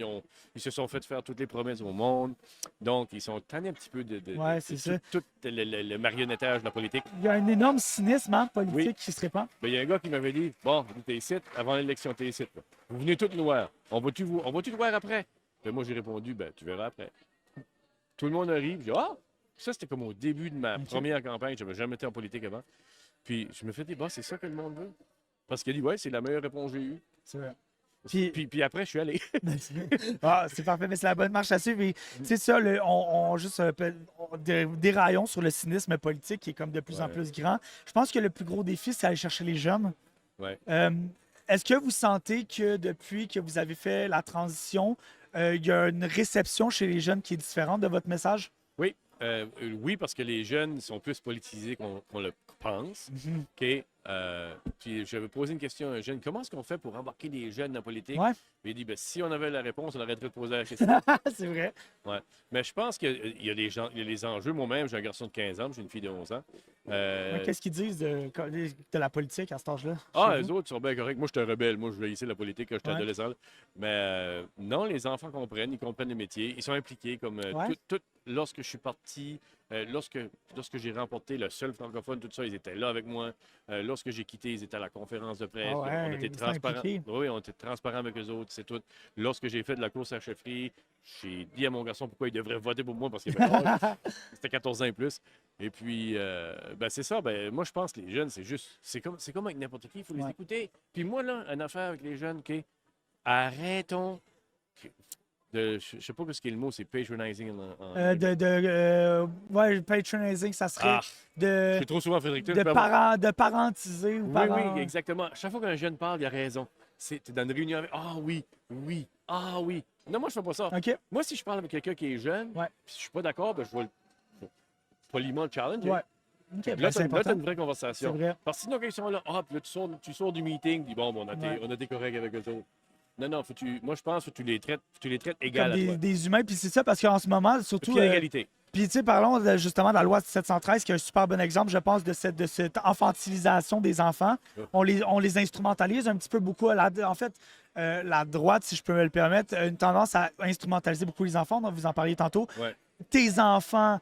Ils se sont fait faire toutes les promesses au monde. Donc, ils sont tannés un petit peu Ouais, c'est ça. tout le marionnettage de la politique. Il y a un énorme cynisme politique Oui. qui se répand. Ben, il y a un gars qui m'avait dit bon, t'es ici, avant l'élection, t'es ici. Là. Vous venez tous nous voir. On va-tu te voir après? Ben, moi, j'ai répondu ben, tu verras après. Tout le monde arrive. J'ai dit ah! Ça, c'était comme au début de ma Ok. première campagne. Je n'avais jamais été en politique avant. Puis je me fais dire, bah, c'est ça que le monde veut. Parce qu'il a dit, ouais, c'est la meilleure réponse que j'ai eue. C'est vrai. Puis après, je suis allé. Ah, c'est parfait, mais c'est la bonne marche à suivre. Et c'est ça, juste déraillons sur le cynisme politique qui est comme de plus en Ouais. plus grand. Je pense que le plus gros défi, c'est aller chercher les jeunes. Ouais. Est-ce que vous sentez que depuis que vous avez fait la transition, il y a une réception chez les jeunes qui est différente de votre message? Oui, oui, parce que les jeunes sont plus politisés qu'on le pense. Mhm. OK? Puis j'avais posé une question à un jeune. Comment est-ce qu'on fait pour embarquer les jeunes en politique? Ouais, Il a dit, ben, si on avait la réponse, on arrêterait de poser la question. c'est vrai. Ouais. Mais je pense qu'il y a des gens, il y a les enjeux. Moi-même, j'ai un garçon de 15 ans, j'ai une fille de 11 ans. Ouais, qu'est-ce qu'ils disent de la politique à cet âge-là? Ah, chez les vous? autres sont bien corrects. Moi, j'étais un rebelle. Moi, je ici la politique quand j'étais Ouais. adolescent. Là. Mais non, les enfants comprennent, ils comprennent le métier. Ils sont impliqués. Comme Ouais. lorsque je suis parti, lorsque j'ai remporté le seul francophone, tout ça, ils étaient là avec moi. Lorsque j'ai quitté, ils étaient à la conférence de presse. Ah ouais, On était ils sont transparents. impliqués. Oui, on était transparents avec eux autres, c'est tout. Lorsque j'ai fait de la course à la chefferie, j'ai dit à mon garçon pourquoi il devrait voter pour moi parce qu'il avait l'âge. C'était 14 ans et plus. Et puis, ben, c'est ça. Ben, moi, je pense que les jeunes, c'est comme avec n'importe qui, il faut les Ouais. écouter. Puis moi, là, une affaire avec les jeunes, OK? Arrêtons je sais pas ce qu'est le mot, c'est patronizing en anglais. Ouais, patronizing, ça serait Ah, je de, suis trop souvent Frédéric. de parentiser ou Oui, parent. oui, exactement. Chaque fois qu'un jeune parle, il a raison. T'es dans une réunion avec. Ah oui, oui, ah oui. Non, moi, je fais pas ça. OK. Moi, si je parle avec quelqu'un qui est jeune, Ouais. puis si je suis pas d'accord, ben, je vais poliment le challenge. Ouais. OK, ben, Là, c'est tu as important. une vraie C'est conversation. vrai. Parce que sinon, quand ils sont là, puis là, tu sors du meeting, puis bon, Ouais. on a été correct avec eux autres. Non, non, moi, je pense que tu les traites Comme égal à toi. des humains. Puis c'est ça, parce qu'en ce moment, surtout. Puis il y a l'égalité. Puis, tu sais, parlons justement de la loi 713, qui est un super bon exemple, je pense, de cette infantilisation des enfants. Ouais. On les instrumentalise un petit peu beaucoup. En fait, la droite, si je peux me le permettre, a une tendance à instrumentaliser beaucoup les enfants. Donc, vous en parliez tantôt. Ouais. Tes enfants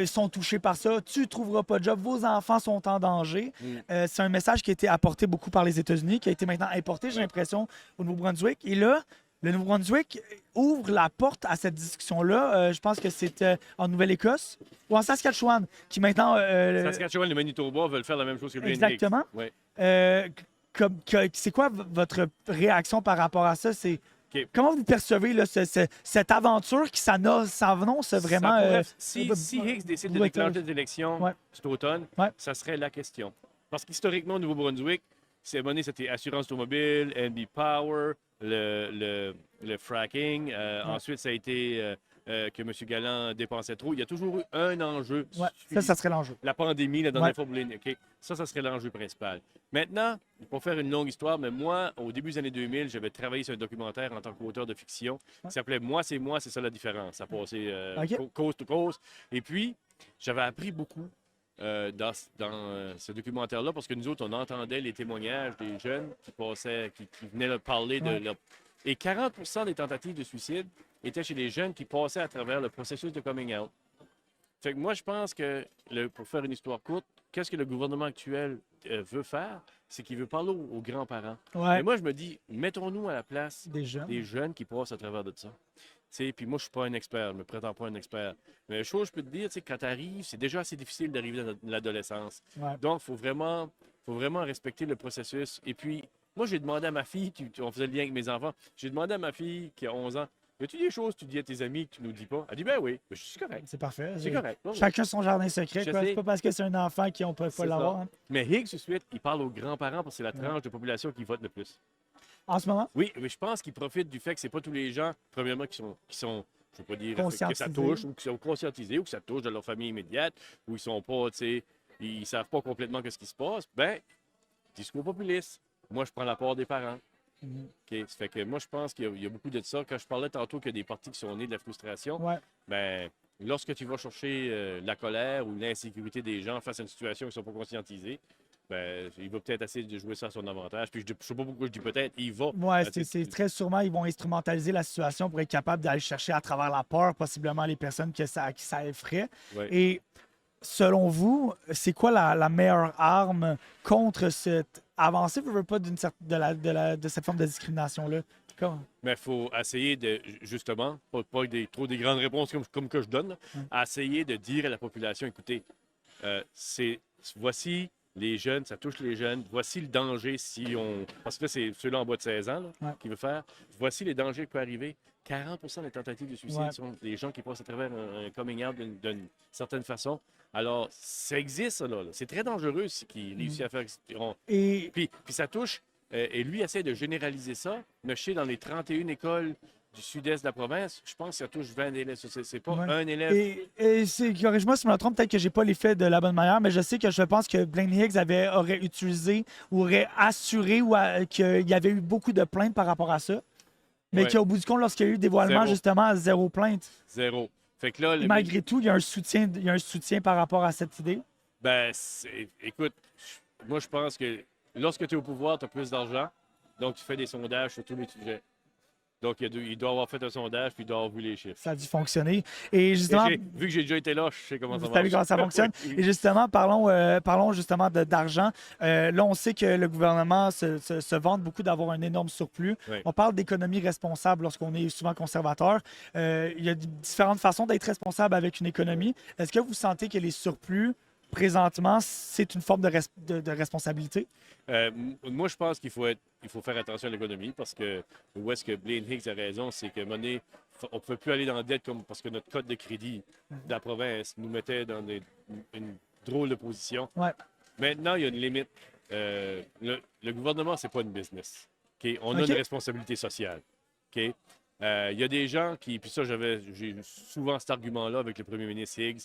sont touchés par ça. Tu ne trouveras pas de job. Vos enfants sont en danger. Mm. C'est un message qui a été apporté beaucoup par les États-Unis, qui a été maintenant importé, j'ai l'impression, au Nouveau-Brunswick. Et là, le Nouveau-Brunswick ouvre la porte à cette discussion-là. Je pense que c'est en Nouvelle-Écosse ou en Saskatchewan, qui maintenant... Saskatchewan, le Manitoba veulent faire la même chose que le Exactement. Oui. C'est quoi votre réaction par rapport à ça? OK. Comment vous percevez là, cette aventure qui s'annonce vraiment... Si Higgs décide de doit déclencher être- des élections Ouais. cet automne, Ouais. ça serait la question. Parce qu'historiquement, au Nouveau-Brunswick, c'est abonné, c'était assurance automobile, NB Power, le fracking. Ensuite, ça a été que M. Galland dépensait trop. Il y a toujours eu un enjeu. Ouais, ça serait l'enjeu. La pandémie, la dernière Ouais. fois, pour les... OK. Ça serait l'enjeu principal. Maintenant, pour faire une longue histoire, mais moi, au début des années 2000, j'avais travaillé sur un documentaire en tant qu'auteur de fiction qui s'appelait Moi, c'est ça la différence. Ça passait OK. cause to cause. Et puis, j'avais appris beaucoup dans ce documentaire-là parce que nous autres, on entendait les témoignages des jeunes qui passaient, qui venaient leur parler de Ouais. leur... Et 40 des tentatives de suicide étaient chez les jeunes qui passaient à travers le processus de coming out. Fait que moi, je pense que, pour faire une histoire courte, qu'est-ce que le gouvernement actuel veut faire? C'est qu'il veut parler aux grands-parents. Ouais. Mais moi, je me dis, mettons-nous à la place Des jeunes. des jeunes qui passent à travers de ça. Puis moi, je suis pas un expert, je me prétends pas un expert. Mais une chose, je peux te dire, quand tu arrives, c'est déjà assez difficile d'arriver dans l'adolescence. Ouais. Donc, il faut vraiment respecter le processus. Et puis, moi, j'ai demandé à ma fille, on faisait le lien avec mes enfants, j'ai demandé à ma fille qui a 11 ans, y a-tu des choses que tu dis à tes amis que tu nous dis pas? Elle dit, ben oui, je suis correct. C'est parfait. C'est correct. Ouais, ouais. Chacun son jardin secret. Je Quoi. sais. C'est pas parce que c'est un enfant qu'on ne peut C'est pas l'avoir. ça. Hein. Mais Higgs, tout de suite, il parle aux grands-parents parce que c'est la tranche de population qui vote le plus. En ce moment, Oui, mais je pense qu'il profite du fait que c'est pas tous les gens, premièrement, qui sont je veux pas dire que ça Conscientisés. touche, ou qui sont conscientisés, ou que ça touche de leur famille immédiate, ou ils sont pas, tu sais, ils savent pas complètement ce qui se passe. Ben, discours populiste. Moi, je prends la part des parents. Mhm. OK? Ça fait que moi, je pense qu'il y a beaucoup de ça. Quand je parlais tantôt qu'il y a des partis qui sont nés de la frustration, ouais. ben, lorsque tu vas chercher la colère ou l'insécurité des gens face à une situation qui ne sont pas conscientisés, ben, il va peut-être essayer de jouer ça à son avantage. Puis je ne sais pas pourquoi je dis peut-être, il va. Ouais, c'est très sûrement, ils vont instrumentaliser la situation pour être capable d'aller chercher à travers la peur, possiblement les personnes qui ça effraie. Ouais. Et selon vous, c'est quoi la meilleure arme contre cette avancée, veux pas, de cette forme de discrimination-là? Mais il faut essayer de, justement, pas trop des grandes réponses comme que je donne, là, essayer de dire à la population, écoutez, voici les jeunes, ça touche les jeunes, voici le danger si on... Parce que là, c'est ceux-là en bas de 16 ans là, qui veut faire. Voici les dangers qui peuvent arriver. 40 des tentatives de suicide sont des gens qui passent à travers un coming out d'une certaine façon. Alors, ça existe, ça, là. C'est très dangereux ce qu'il réussit à faire. Et Puis ça touche, et lui essaie de généraliser ça, mais je sais, dans les 31 écoles du sud-est de la province, je pense que ça touche 20 élèves. C'est pas Ouais. un élève. Corrige-moi si je me trompe, peut-être que j'ai pas les faits de la bonne manière, mais je pense que Blaine Higgs aurait utilisé ou aurait assuré qu'il y avait eu beaucoup de plaintes par rapport à ça, mais Ouais, qu'au bout du compte, lorsqu'il y a eu dévoilement, zéro. justement, zéro plainte. Zéro. Fait que là, Et malgré tout, il y a un soutien par rapport à cette idée. ben, écoute, moi, je pense que lorsque tu es au pouvoir, tu as plus d'argent. Donc, tu fais des sondages sur tous les sujets. Donc, il doit avoir fait un sondage, puis il doit avoir vu les chiffres. Ça a dû fonctionner. Et Et justement, vu que j'ai déjà été là, je sais comment ça vous savez marche. comment ça fonctionne. Oui, Et oui. justement, parlons justement d'argent. Là, on sait que le gouvernement se vante beaucoup d'avoir un énorme surplus. Oui. On parle d'économie responsable lorsqu'on est souvent conservateur. Il y a différentes façons d'être responsable avec une économie. Est-ce que vous sentez que les surplus, présentement, c'est une forme de responsabilité? Moi, je pense il faut faire attention à l'économie parce que où est-ce que Blaine Higgs a raison, c'est que monnaie, on ne peut plus aller dans la dette parce que notre code de crédit de la province nous mettait dans une drôle de position. Ouais. Maintenant, il y a une limite. Le gouvernement, c'est pas une business. OK? On a OK. une responsabilité sociale. OK? Il y a des gens qui, puis ça, j'ai souvent cet argument-là avec le premier ministre Higgs.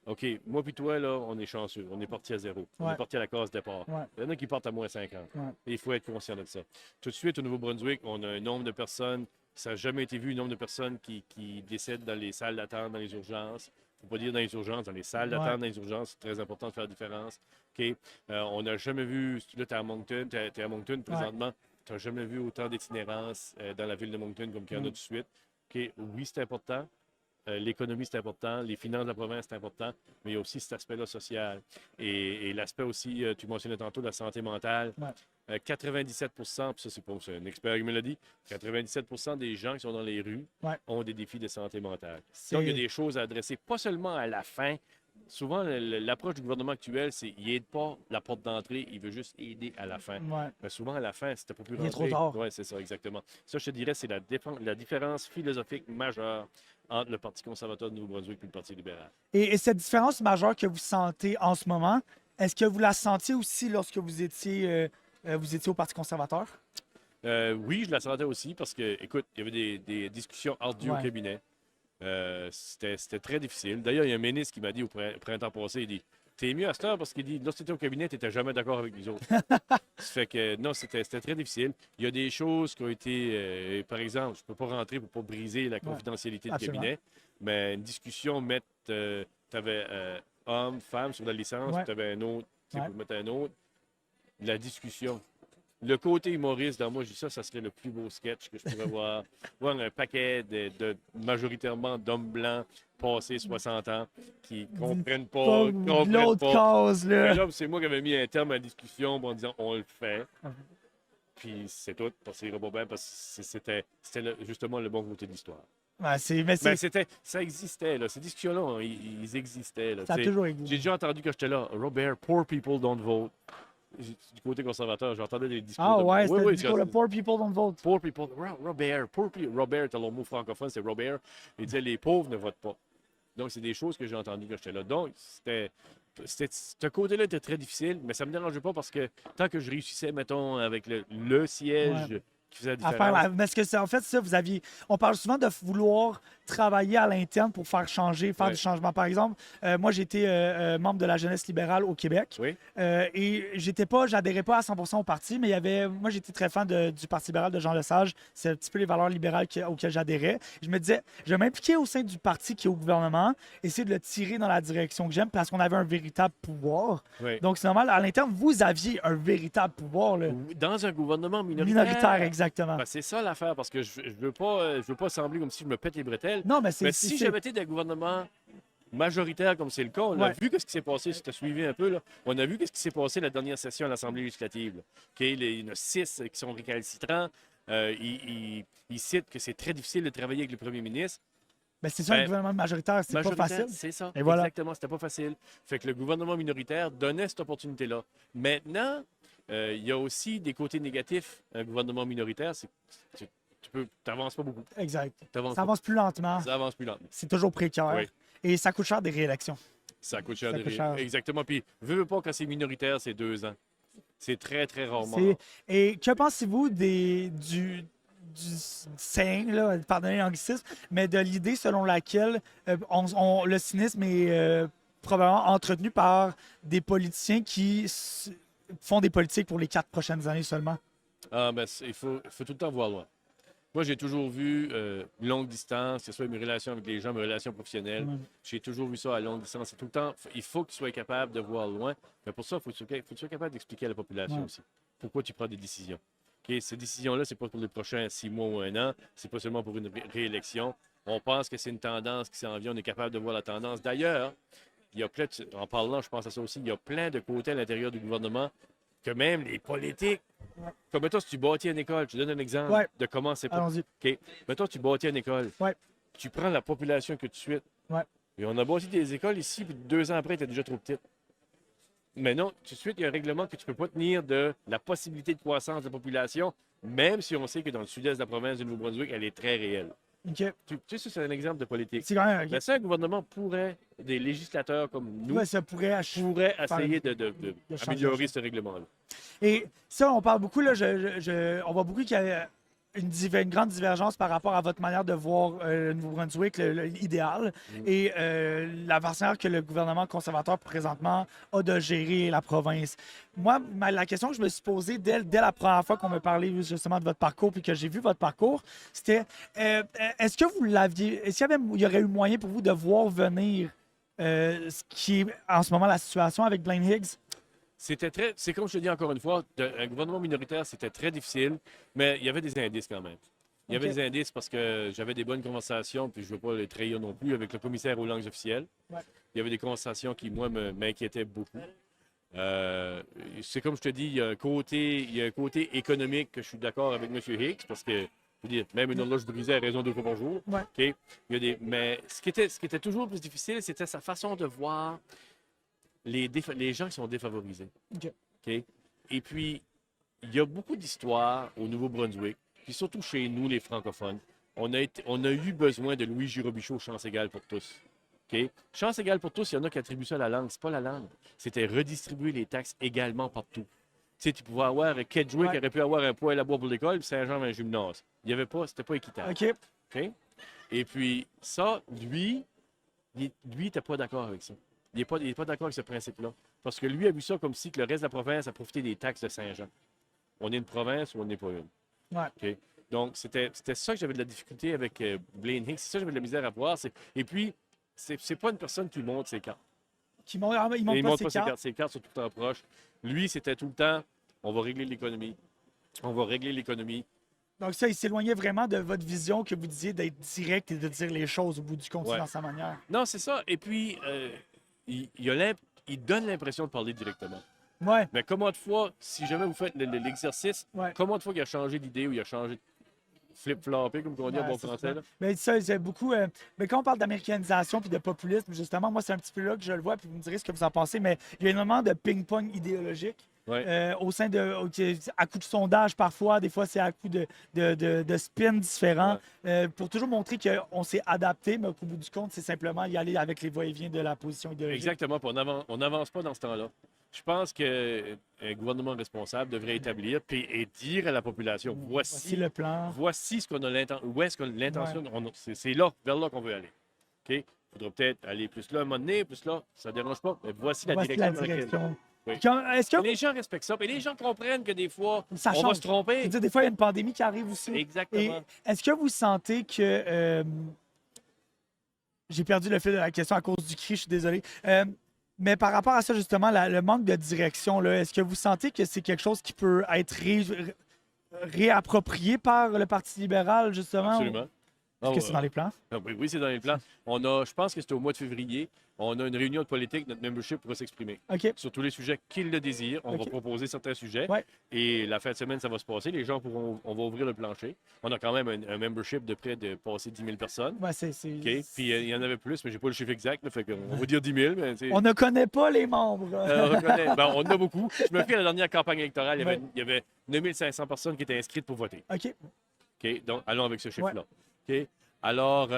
OK, moi puis toi, là, on est chanceux. On est parti à zéro. On Ouais. est parti à la case départ. Ouais. Il y en a qui partent à moins 50. Ouais. Et il faut être conscient de ça. Tout de suite, au Nouveau-Brunswick, on a un nombre de personnes, ça n'a jamais été vu, un nombre de personnes qui décèdent dans les salles d'attente, dans les urgences. Il ne faut pas dire dans les urgences, dans les salles d'attente, Ouais. dans les urgences. C'est très important de faire la différence. OK? On n'a jamais vu, là, tu es à Moncton, t'es à Moncton présentement, tu n'as jamais vu autant d'itinérance dans la ville de Moncton comme qu'il y en a tout de suite. OK? Oui, c'est important. L'économie, c'est important. Les finances de la province, c'est important. Mais il y a aussi cet aspect-là social. Et l'aspect aussi, tu mentionnais tantôt, de la santé mentale. Ouais. 97 puis ça, c'est un expert qui me l'a dit, 97 des gens qui sont dans les rues Ouais. ont des défis de santé mentale. Donc, il y a des choses à adresser, pas seulement à la fin. Souvent, l'approche du gouvernement actuel, c'est qu'il n'aide pas la porte d'entrée, il veut juste aider à la fin. Ouais. Mais souvent, à la fin, c'était pas plus Il est trop tard. Oui, c'est ça, exactement. Ça, je te dirais, c'est la différence philosophique majeure entre le Parti conservateur de Nouveau-Brunswick et le Parti libéral. Et cette différence majeure que vous sentez en ce moment, est-ce que vous la sentiez aussi lorsque vous étiez au Parti conservateur? Oui, je la sentais aussi parce que, écoute, il y avait des discussions ardues au Ouais. cabinet. C'était très difficile. D'ailleurs, il y a un ministre qui m'a dit au printemps passé, il dit, t'es mieux à cette heure parce qu'il dit, lorsque tu étais au cabinet, tu n'étais jamais d'accord avec les autres. Ça fait que, non, c'était très difficile. Il y a des choses qui ont été, par exemple, je ne peux pas rentrer pour ne pas briser la confidentialité du Absolument. cabinet, mais une discussion, tu avais homme, femme sur la licence, Ouais. tu avais un autre, tu sais, Ouais. pour mettre un autre. La discussion. Le côté humoriste, dans moi, je dis ça serait le plus beau sketch que je pourrais voir. Voir un paquet majoritairement d'hommes blancs passés 60 ans qui comprennent pas. L'autre cause, Mais là. là, c'est moi qui avais mis un terme à la discussion en disant on le fait. Puis c'est tout, parce que ça ira pas bien, parce que c'était justement le bon côté de l'histoire. Ouais, Mais ça existait, là. Ces discussions-là, ils existaient. Là. ça a Tu sais, toujours j'ai existé. déjà entendu quand j'étais là, Robert, poor people don't vote. Du côté conservateur, j'entendais des discours. Ah ouais, Oui, c'était oui, le discours, le poor people don't vote. Poor people. Robert. Robert, t'as le mot francophone, c'est Robert. Il disait les pauvres ne votent pas. Donc, c'est des choses que j'ai entendues quand j'étais là. Donc, ce côté-là était très difficile, mais ça ne me dérangeait pas parce que tant que je réussissais, mettons, avec le siège Ouais. qui faisait la À différence. faire parce que c'est en fait ça, on parle souvent de vouloir travailler à l'interne pour faire Ouais. du changement. Par exemple, moi j'ai été membre de la jeunesse libérale au Québec Oui. et j'adhérais pas à 100% au parti, mais moi j'étais très fan du Parti libéral de Jean Lesage. C'est un petit peu les valeurs libérales auxquelles j'adhérais. Je me disais, je vais m'impliquer au sein du parti qui est au gouvernement, essayer de le tirer dans la direction que j'aime parce qu'on avait un véritable pouvoir. Oui. Donc c'est normal, à l'interne, vous aviez un véritable pouvoir. Là. Dans un gouvernement minoritaire. Minoritaire, exactement. Ben, c'est ça l'affaire, parce que je veux pas sembler comme si je me pète les bretelles. Non, mais Mais si j'avais été d'un gouvernement majoritaire comme c'est le cas, on a vu ce qui s'est passé, si tu as suivi un peu, là, on a vu ce qui s'est passé la dernière session à l'Assemblée législative. Là. Il y en a 6 qui sont récalcitrants. Ils citent que c'est très difficile de travailler avec le premier ministre. Ben, c'est ça, le gouvernement majoritaire, c'est pas facile. C'est ça. Et voilà. Exactement, c'était pas facile. Fait que le gouvernement minoritaire donnait cette opportunité-là. Maintenant, il y a aussi des côtés négatifs. Un gouvernement minoritaire, c'est que tu n'avances pas beaucoup. Exact. T'avances Ça avance plus lentement. Ça avance plus lentement. C'est toujours précaire. Oui. Et ça coûte cher des réélections. Ça coûte cher Ça de coûte rire. cher. Exactement. Puis, veux pas, quand c'est minoritaire, c'est 2 ans. C'est très, très rarement. Et que pensez-vous sain, là, pardonnez l'anglicisme, mais de l'idée selon laquelle le cynisme est probablement entretenu par des politiciens qui font des politiques pour les 4 prochaines années seulement. Ah, ben, il faut tout le temps voir loin. Moi, j'ai toujours vu longue distance, que ce soit mes relations avec les gens, mes relations professionnelles. Ouais. J'ai toujours vu ça à longue distance. C'est tout le temps, il faut que tu sois capable de voir loin. Mais pour ça, faut que tu sois capable d'expliquer à la population Ouais. aussi pourquoi tu prends des décisions. OK? Ces décisions-là, c'est pas pour les prochains 6 mois ou un an. C'est pas seulement pour une réélection. On pense que c'est une tendance qui s'en vient. On est capable de voir la tendance. D'ailleurs, il y a en parlant, je pense à ça aussi, il y a plein de côtés à l'intérieur du gouvernement que même les politiques. Comme mettons, si tu bâtis une école, je te donne un exemple Ouais. de comment c'est pas. Allons-y. OK. Mettons, tu bâtis une école. Ouais. Tu prends la population que tu souhaites. Ouais. Et on a bâti des écoles ici, puis 2 ans après, tu es déjà trop petite. Mais non, tout de suite, il y a un règlement que tu ne peux pas tenir de la possibilité de croissance de la population, même si on sait que dans le sud-est de la province du Nouveau-Brunswick, elle est très réelle. OK. Tu sais, ça, c'est un exemple de politique. C'est quand même. Mais ça, un gouvernement pourrait, des législateurs comme nous, Ouais, ça pourrait pourraient essayer changer d'améliorer les ce règlement-là. Et ça, on parle beaucoup, là, on voit beaucoup qu'il y a une grande divergence par rapport à votre manière de voir le Nouveau-Brunswick, l'idéal, et la façon que le gouvernement conservateur présentement a de gérer la province. Moi, la question que je me suis posée dès la première fois qu'on me parlait justement de votre parcours, puis que j'ai vu votre parcours, c'était est-ce que vous l'aviez, est-ce qu'il y aurait eu moyen pour vous de voir venir ce qui est en ce moment la situation avec Blaine Higgs? C'est comme je te dis encore une fois, un gouvernement minoritaire, c'était très difficile, mais il y avait des indices quand même. Il y avait OK. des indices parce que j'avais des bonnes conversations, puis je ne veux pas les trahir non plus, avec le commissaire aux langues officielles. Ouais. Il y avait des conversations qui, moi, m'inquiétaient beaucoup. C'est comme je te dis, il y a un côté économique que je suis d'accord avec M. Hicks, parce que, je veux dire, même une horloge brisée à raison 2 fois par jour. Ouais. OK? Mais ce qui était toujours plus difficile, c'était sa façon de voir les gens qui sont défavorisés. OK. OK? Et puis, il y a beaucoup d'histoires au Nouveau-Brunswick, puis surtout chez nous, les francophones. On a eu besoin de Louis Girobichaud, chance égale pour tous. OK? Chance égale pour tous, il y en a qui attribuent ça à la langue. C'est pas la langue. C'était redistribuer les taxes également partout. Tu sais, tu pouvais avoir Kedgewick qui aurait pu avoir un poêle à bois pour l'école, puis Saint-Jean un gymnase. Il y avait pas, c'était pas équitable. OK. OK? Et puis, ça, lui, il n'était pas d'accord avec ça. Il n'est pas d'accord avec ce principe-là. Parce que lui a vu ça comme si que le reste de la province a profité des taxes de Saint-Jean. On est une province ou on n'est pas une. Ouais. OK? Donc, c'était ça que j'avais de la difficulté avec Blaine Hicks. C'est ça que j'avais de la misère à voir. Et puis, c'est pas une personne qui monte ses cartes. Il montre Il pas monte ses pas ses cartes. cartes. Ses cartes sont tout le temps proches. Lui, c'était tout le temps, on va régler l'économie. On va régler l'économie. Donc ça, il s'éloignait vraiment de votre vision que vous disiez d'être direct et de dire les choses au bout du compte Ouais. dans sa manière. Non, c'est ça. Et puis, il donne l'impression de parler directement. Ouais. Mais comment de fois, si jamais vous faites l'exercice, Ouais. comment de fois qu'il a changé d'idée ou il a changé de flip-floppé, comme on dit en Ouais, bon c'est français? ça. Là? Mais ça, c'est beaucoup. Mais quand on parle d'américanisation puis de populisme, justement, moi, c'est un petit peu là que je le vois, puis vous me direz ce que vous en pensez, mais il y a énormément de ping-pong idéologique. Ouais. Au sein à coup de sondage parfois, des fois c'est à coup de spin différents, pour toujours montrer qu'on s'est adapté, mais qu'au bout du compte, c'est simplement y aller avec les va-et-vient de la position idéologique. Exactement. Puis on n'avance pas dans ce temps-là. Je pense qu'un gouvernement responsable devrait établir et dire à la population, Voici le plan. voici ce qu'on a l'intention, où est-ce que l'intention, c'est là, vers là qu'on veut aller. OK? Il faudra peut-être aller plus là un moment donné, plus là, ça ne dérange pas, mais voici la direction dans laquelle. Oui. Est-ce que Les gens respectent ça, et les gens comprennent que des fois, ça on va change? se tromper. Je veux dire, des fois, il y a une pandémie qui arrive aussi. Et Exactement. est-ce que vous sentez que... j'ai perdu le fil de la question à cause du cri, je suis désolé. Mais par rapport à ça, justement, le manque de direction, là, est-ce que vous sentez que c'est quelque chose qui peut être réapproprié par le Parti libéral, justement? Absolument. Est-ce que c'est dans les plans? Oui, c'est dans les plans. Je pense que c'était au mois de février, on a une réunion de politique, notre membership pourra s'exprimer. OK. Sur tous les sujets qu'ils le désirent. On va proposer certains sujets. Ouais. Et la fin de semaine, ça va se passer. Les gens on va ouvrir le plancher. On a quand même un membership de près de passer 10 000 personnes. Ouais, OK. Puis il y en avait plus, mais je n'ai pas le chiffre exact. Là, fait on va dire 10 000. Mais on ne connaît pas les membres. on en a beaucoup. Je me fie à la dernière campagne électorale. Il y avait 9 500 personnes qui étaient inscrites pour voter. OK. OK. Donc, allons avec ce chiffre-là. OK. Alors,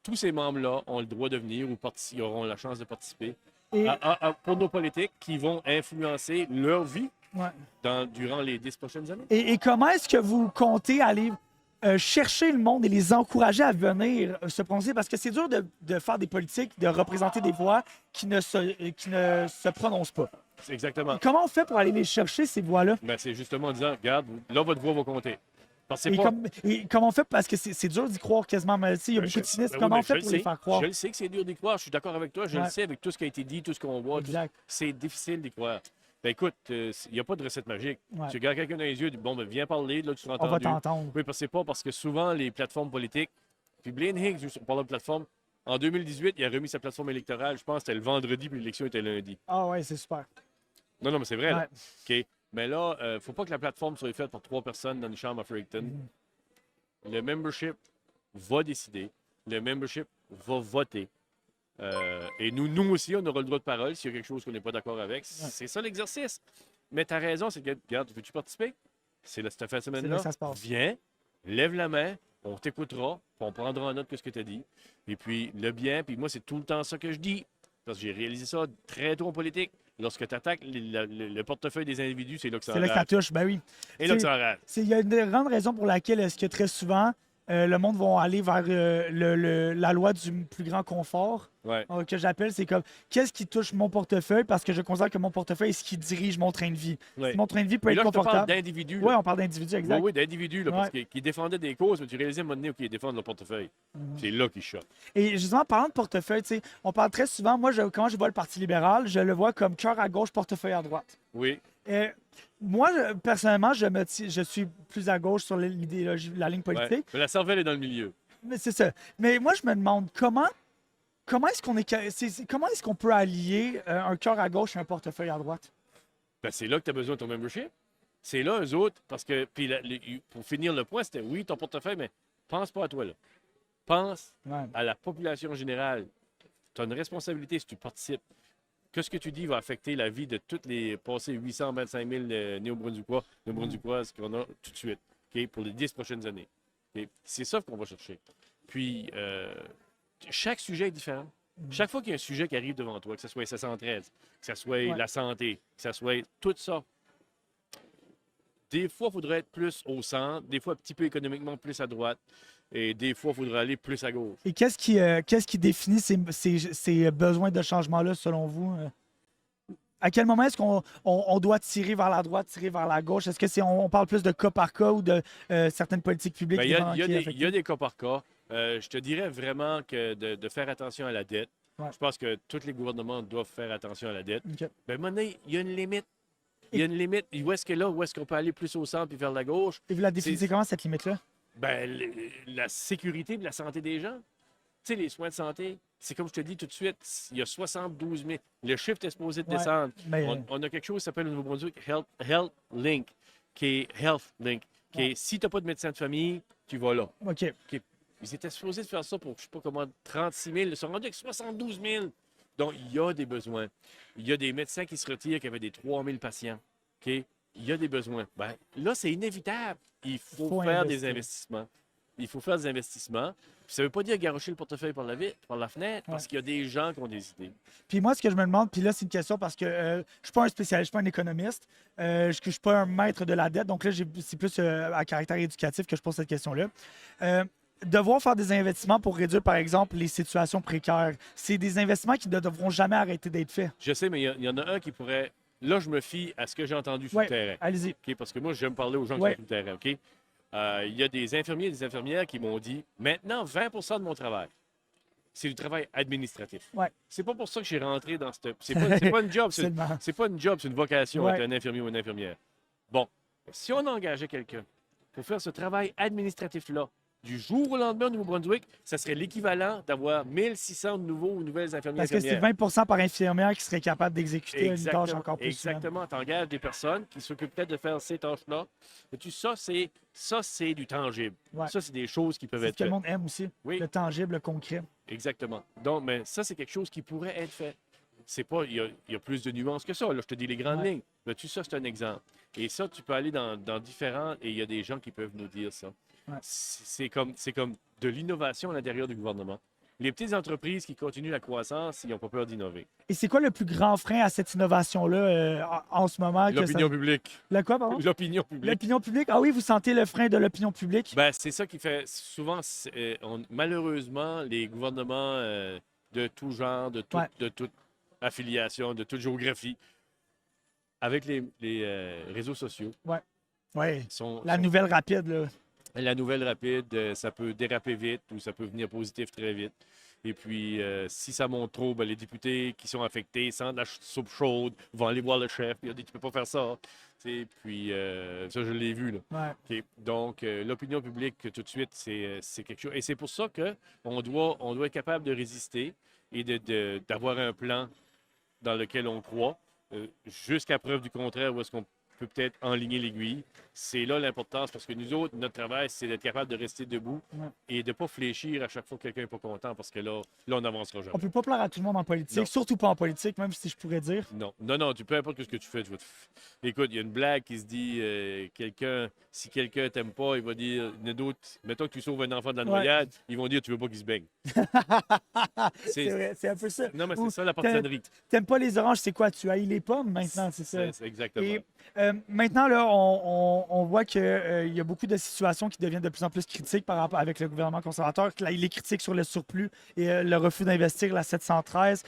tous ces membres-là ont le droit de venir ou auront la chance de participer pour nos politiques qui vont influencer leur vie durant les 10 prochaines années. Et comment est-ce que vous comptez aller chercher le monde et les encourager à venir se prononcer parce que c'est dur de faire des politiques, de représenter des voix qui ne se prononcent pas. C'est exactement. Comment on fait pour aller les chercher, ces voix-là? Ben, c'est justement en disant, regarde, là, votre voix va compter. Parce que c'est Et, pas... comment on fait, parce que c'est dur d'y croire quasiment, mais il y a beaucoup de cynisme. Ben oui, Comment mais on fait je pour le les sais. faire croire? Je le sais que c'est dur d'y croire. Je suis d'accord avec toi. Je Ouais. le sais avec tout ce qui a été dit, tout ce qu'on voit. Exact. C'est difficile d'y croire. Ben écoute, il n'y a pas de recette magique. Ouais. Tu regardes quelqu'un dans les yeux, tu dis, bon, ben viens parler, là, tu seras On va entendu. t'entendre. Oui, parce que c'est pas parce que souvent, les plateformes politiques, puis Blaine Higgs, on parle de plateforme, en 2018, il a remis sa plateforme électorale, je pense que c'était le vendredi, puis l'élection était lundi. Ah ouais, c'est super. Non, non, mais c'est vrai, là. Ouais. OK. Mais là, il ne faut pas que la plateforme soit faite pour 3 personnes dans une chambre à Fredericton. Le membership va décider. Le membership va voter. Et nous aussi, on aura le droit de parole s'il y a quelque chose qu'on n'est pas d'accord avec. C'est ça l'exercice. Mais tu as raison, c'est que, regarde, veux-tu participer? C'est là, cette fin de C'est là semaine-là. que ça se passe. Viens, lève la main, on t'écoutera, puis on prendra en note de ce que tu as dit. Et puis, le bien, puis moi, c'est tout le temps ça que je dis. Parce que j'ai réalisé ça très tôt en politique. Lorsque tu attaques le portefeuille des individus, c'est là que ça C'est là que ça enrage. touche, ben oui. Et là que ça enrage. Il y a une grande raison pour laquelle est-ce que très souvent, le monde va aller vers la loi du plus grand confort, Ouais. que j'appelle, c'est comme, qu'est-ce qui touche mon portefeuille? Parce que je considère que mon portefeuille est ce qui dirige mon train de vie. Ouais. Si mon train de vie peut Mais être là, je te parle confortable. d'individus. Oui, là. on parle d'individu, exact. Oui, oui, d'individus, là, parce Ouais. qu'ils défendaient des causes, mais tu réalisais à un moment donné qu'ils défendent leur portefeuille. C'est là qu'ils choquent. Et justement, parlant de portefeuille, tu sais, on parle très souvent, moi, quand je vois le Parti libéral, je le vois comme cœur à gauche, portefeuille à droite. Oui. Moi, personnellement, je suis plus à gauche sur l'idéologie, la ligne Ouais. politique. Mais la cervelle est dans le milieu. Mais c'est ça. Mais moi, je me demande comment est-ce comment est-ce qu'on peut allier un cœur à gauche et un portefeuille à droite? Ben, c'est là que tu as besoin de ton membership. C'est là, eux autres, parce que, puis pour finir le point, c'était oui, ton portefeuille, mais pense pas à toi, là. Pense Ouais. à la population générale. Tu as une responsabilité si tu participes. Que ce que tu dis va affecter la vie de toutes les passés 825 000 néo-brunswickoises qu'on a tout de suite, OK, pour les 10 prochaines années. OK? C'est ça qu'on va chercher. Puis, chaque sujet est différent. Chaque fois qu'il y a un sujet qui arrive devant toi, que ce soit les 713, que ce soit Ouais. la santé, que ce soit tout ça, des fois, il faudrait être plus au centre, des fois un petit peu économiquement plus à droite, et des fois, il faudrait aller plus à gauche. Et qu'est-ce qui définit ces besoins de changement-là, selon vous? À quel moment est-ce qu'on doit tirer vers la droite, tirer vers la gauche? Est-ce que on parle plus de cas par cas ou de certaines politiques publiques? Ben, il y a qui des cas par cas. Je te dirais vraiment que de faire attention à la dette. Ouais. Je pense que tous les gouvernements doivent faire attention à la dette. OK. Ben, maintenant, il y a une limite. Il y a une limite. Où est-ce qu'on peut aller plus au centre puis vers la gauche? Et vous la définissez comment, cette limite-là? Ben, la sécurité et la santé des gens. Tu sais, les soins de santé, c'est comme je te dis tout de suite, il y a 72 000. Le chiffre est supposé de Ouais, descendre. mais- On a quelque chose qui s'appelle au Nouveau-Brunswick Health Link, qui est si tu n'as pas de médecin de famille, tu vas là. OK. Ils étaient supposés de faire ça pour, je sais pas comment, 36 000. Ils sont rendus avec 72 000. Donc, il y a des besoins. Il y a des médecins qui se retirent qui avaient des 3 000 patients. OK? Il y a des besoins. Ben, là, c'est inévitable. Il faut faire des investir. investissements. Il faut faire des investissements. Puis ça ne veut pas dire garocher le portefeuille par la fenêtre, parce qu'il y a des gens qui ont des idées. Puis moi, ce que je me demande, puis là, c'est une question parce que je suis pas un spécialiste, je suis pas un économiste, je suis pas un maître de la dette, donc là, c'est plus à caractère éducatif que je pose cette question-là. Devoir faire des investissements pour réduire, par exemple, les situations précaires, c'est des investissements qui ne devront jamais arrêter d'être faits. Je sais, mais il y en a un qui pourrait... Là, je me fie à ce que j'ai entendu sur Ouais, le terrain. allez-y. OK? Parce que moi, j'aime parler aux gens Ouais. qui sont sur le terrain. OK? Il y a des infirmiers et des infirmières qui m'ont dit maintenant, 20 de mon travail, c'est du travail administratif. Ouais. C'est pas pour ça que j'ai rentré dans cette. C'est pas une job, Absolument. c'est pas une job, c'est une vocation Ouais. être un infirmier ou une infirmière. Bon, si on engageait quelqu'un pour faire ce travail administratif-là, du jour au lendemain au Nouveau-Brunswick, ça serait l'équivalent d'avoir 1600 nouveaux ou nouvelles infirmières. Parce que c'est 20 par infirmière qui serait capable d'exécuter une tâche encore plus. Exactement. Tu engages des personnes qui s'occupent peut-être de faire ces tâches-là. Et ça, c'est du tangible. Ouais. Ça, c'est des choses qui peuvent C'est ce être que le faites. monde aime aussi. Oui. Le tangible, le concret. Exactement. Donc, mais ça, c'est quelque chose qui pourrait être fait. C'est pas, il y a plus de nuances que ça. Là, je te dis les grandes Ouais. lignes. Mais ça, c'est un exemple. Et ça, tu peux aller dans différents, et il y a des gens qui peuvent nous dire ça. Ouais. C'est comme de l'innovation à l'intérieur du gouvernement. Les petites entreprises qui continuent la croissance, ils n'ont pas peur d'innover. Et c'est quoi le plus grand frein à cette innovation-là en ce moment? L'opinion publique. Le quoi, pardon? L'opinion publique. L'opinion publique? Ah oui, vous sentez le frein de l'opinion publique? Ben, c'est ça qui fait souvent, malheureusement, les gouvernements de tout genre, Ouais. de toute affiliation, de toute géographie, avec les réseaux sociaux, Oui. sont, La sont- nouvelle rapide, là. la nouvelle rapide, ça peut déraper vite ou ça peut venir positif très vite. Et puis, si ça monte trop, ben, les députés qui sont affectés sentent la soupe chaude, vont aller voir le chef, puis il a dit tu peux pas faire ça. Tu sais, puis, ça, je l'ai vu, là. Ouais. OK. Donc, l'opinion publique, tout de suite, c'est quelque chose. Et c'est pour ça qu'on doit être capable de résister et d'avoir un plan dans lequel on croit, jusqu'à preuve du contraire, où est-ce qu'on peut peut-être enligner l'aiguille. C'est là l'importance, parce que nous autres, notre travail, c'est d'être capable de rester debout Ouais. et de ne pas fléchir à chaque fois que quelqu'un n'est pas content, parce que là, on n'avancera jamais. On peut pas plaire à tout le monde en politique, Non. surtout pas en politique, même si je pourrais dire. Non, non, non, peu importe ce que tu fais, écoute, il y a une blague qui se dit, si quelqu'un t'aime pas, il va dire, il y en a d'autres, mettons que tu sauves un enfant de la Ouais. noyade, ils vont dire, tu veux pas qu'il se baigne. C'est vrai, c'est un peu ça. Non, mais Ou c'est ça la partisanerie. T'aimes pas les oranges, c'est quoi? Tu haïs les pommes maintenant, c'est ça? C'est exactement. Et maintenant, là, on voit qu'il y a beaucoup de situations qui deviennent de plus en plus critiques par rapport avec le gouvernement conservateur. Les critiques sur le surplus et le refus d'investir la 713.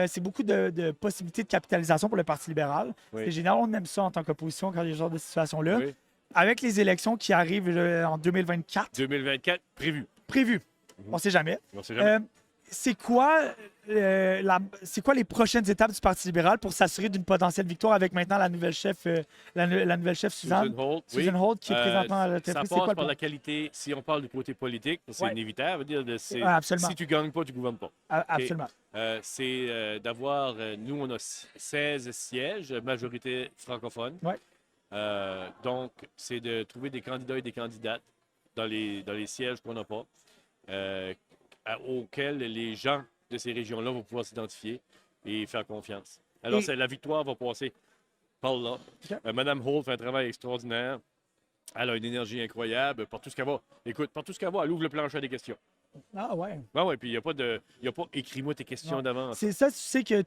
C'est beaucoup de possibilités de capitalisation pour le Parti libéral. Oui. C'est génial, on aime ça en tant qu'opposition quand il y a ce genre de situation-là. Oui. Avec les élections qui arrivent en 2024, 2024, prévu. prévues, on ne sait jamais. On sait jamais. C'est quoi, c'est quoi les prochaines étapes du Parti libéral pour s'assurer d'une potentielle victoire avec maintenant la nouvelle chef, la nouvelle chef Suzanne Holt, Susan Holt, qui est présentement à la tête. Ça C'est quoi passe le par plan? la qualité, si on parle du côté politique, c'est Ouais. inévitable. Absolument. Si tu gagnes pas, tu gouvernes pas. Absolument. C'est d'avoir, nous, on a 16 sièges, majorité francophone. Ouais. Donc, c'est de trouver des candidats et des candidates dans les sièges qu'on n'a pas, auxquels les gens de ces régions-là vont pouvoir s'identifier et faire confiance. Alors, Et- la victoire va passer par là. OK. Madame Holt fait un travail extraordinaire. Elle a une énergie incroyable. Partout ce qu'elle va, écoute, partout ce qu'elle va, elle ouvre le plancher des questions. Ah ouais. Ah ouais, puis il n'y a pas écris-moi tes questions Non. d'avance. C'est ça, tu sais que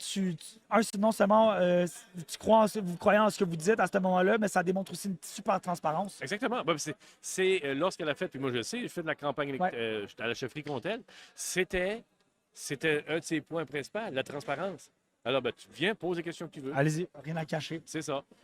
non seulement tu crois vous croyez en ce que vous dites à ce moment-là, mais ça démontre aussi une super transparence. Exactement. Ben, c'est lorsqu'elle a fait, puis moi je sais, j'ai fait de la campagne Ouais. à la chefferie Comtel, c'était un de ses points principaux, la transparence. Alors, ben, tu viens, pose les questions que tu veux. Allez-y, rien à cacher. C'est ça.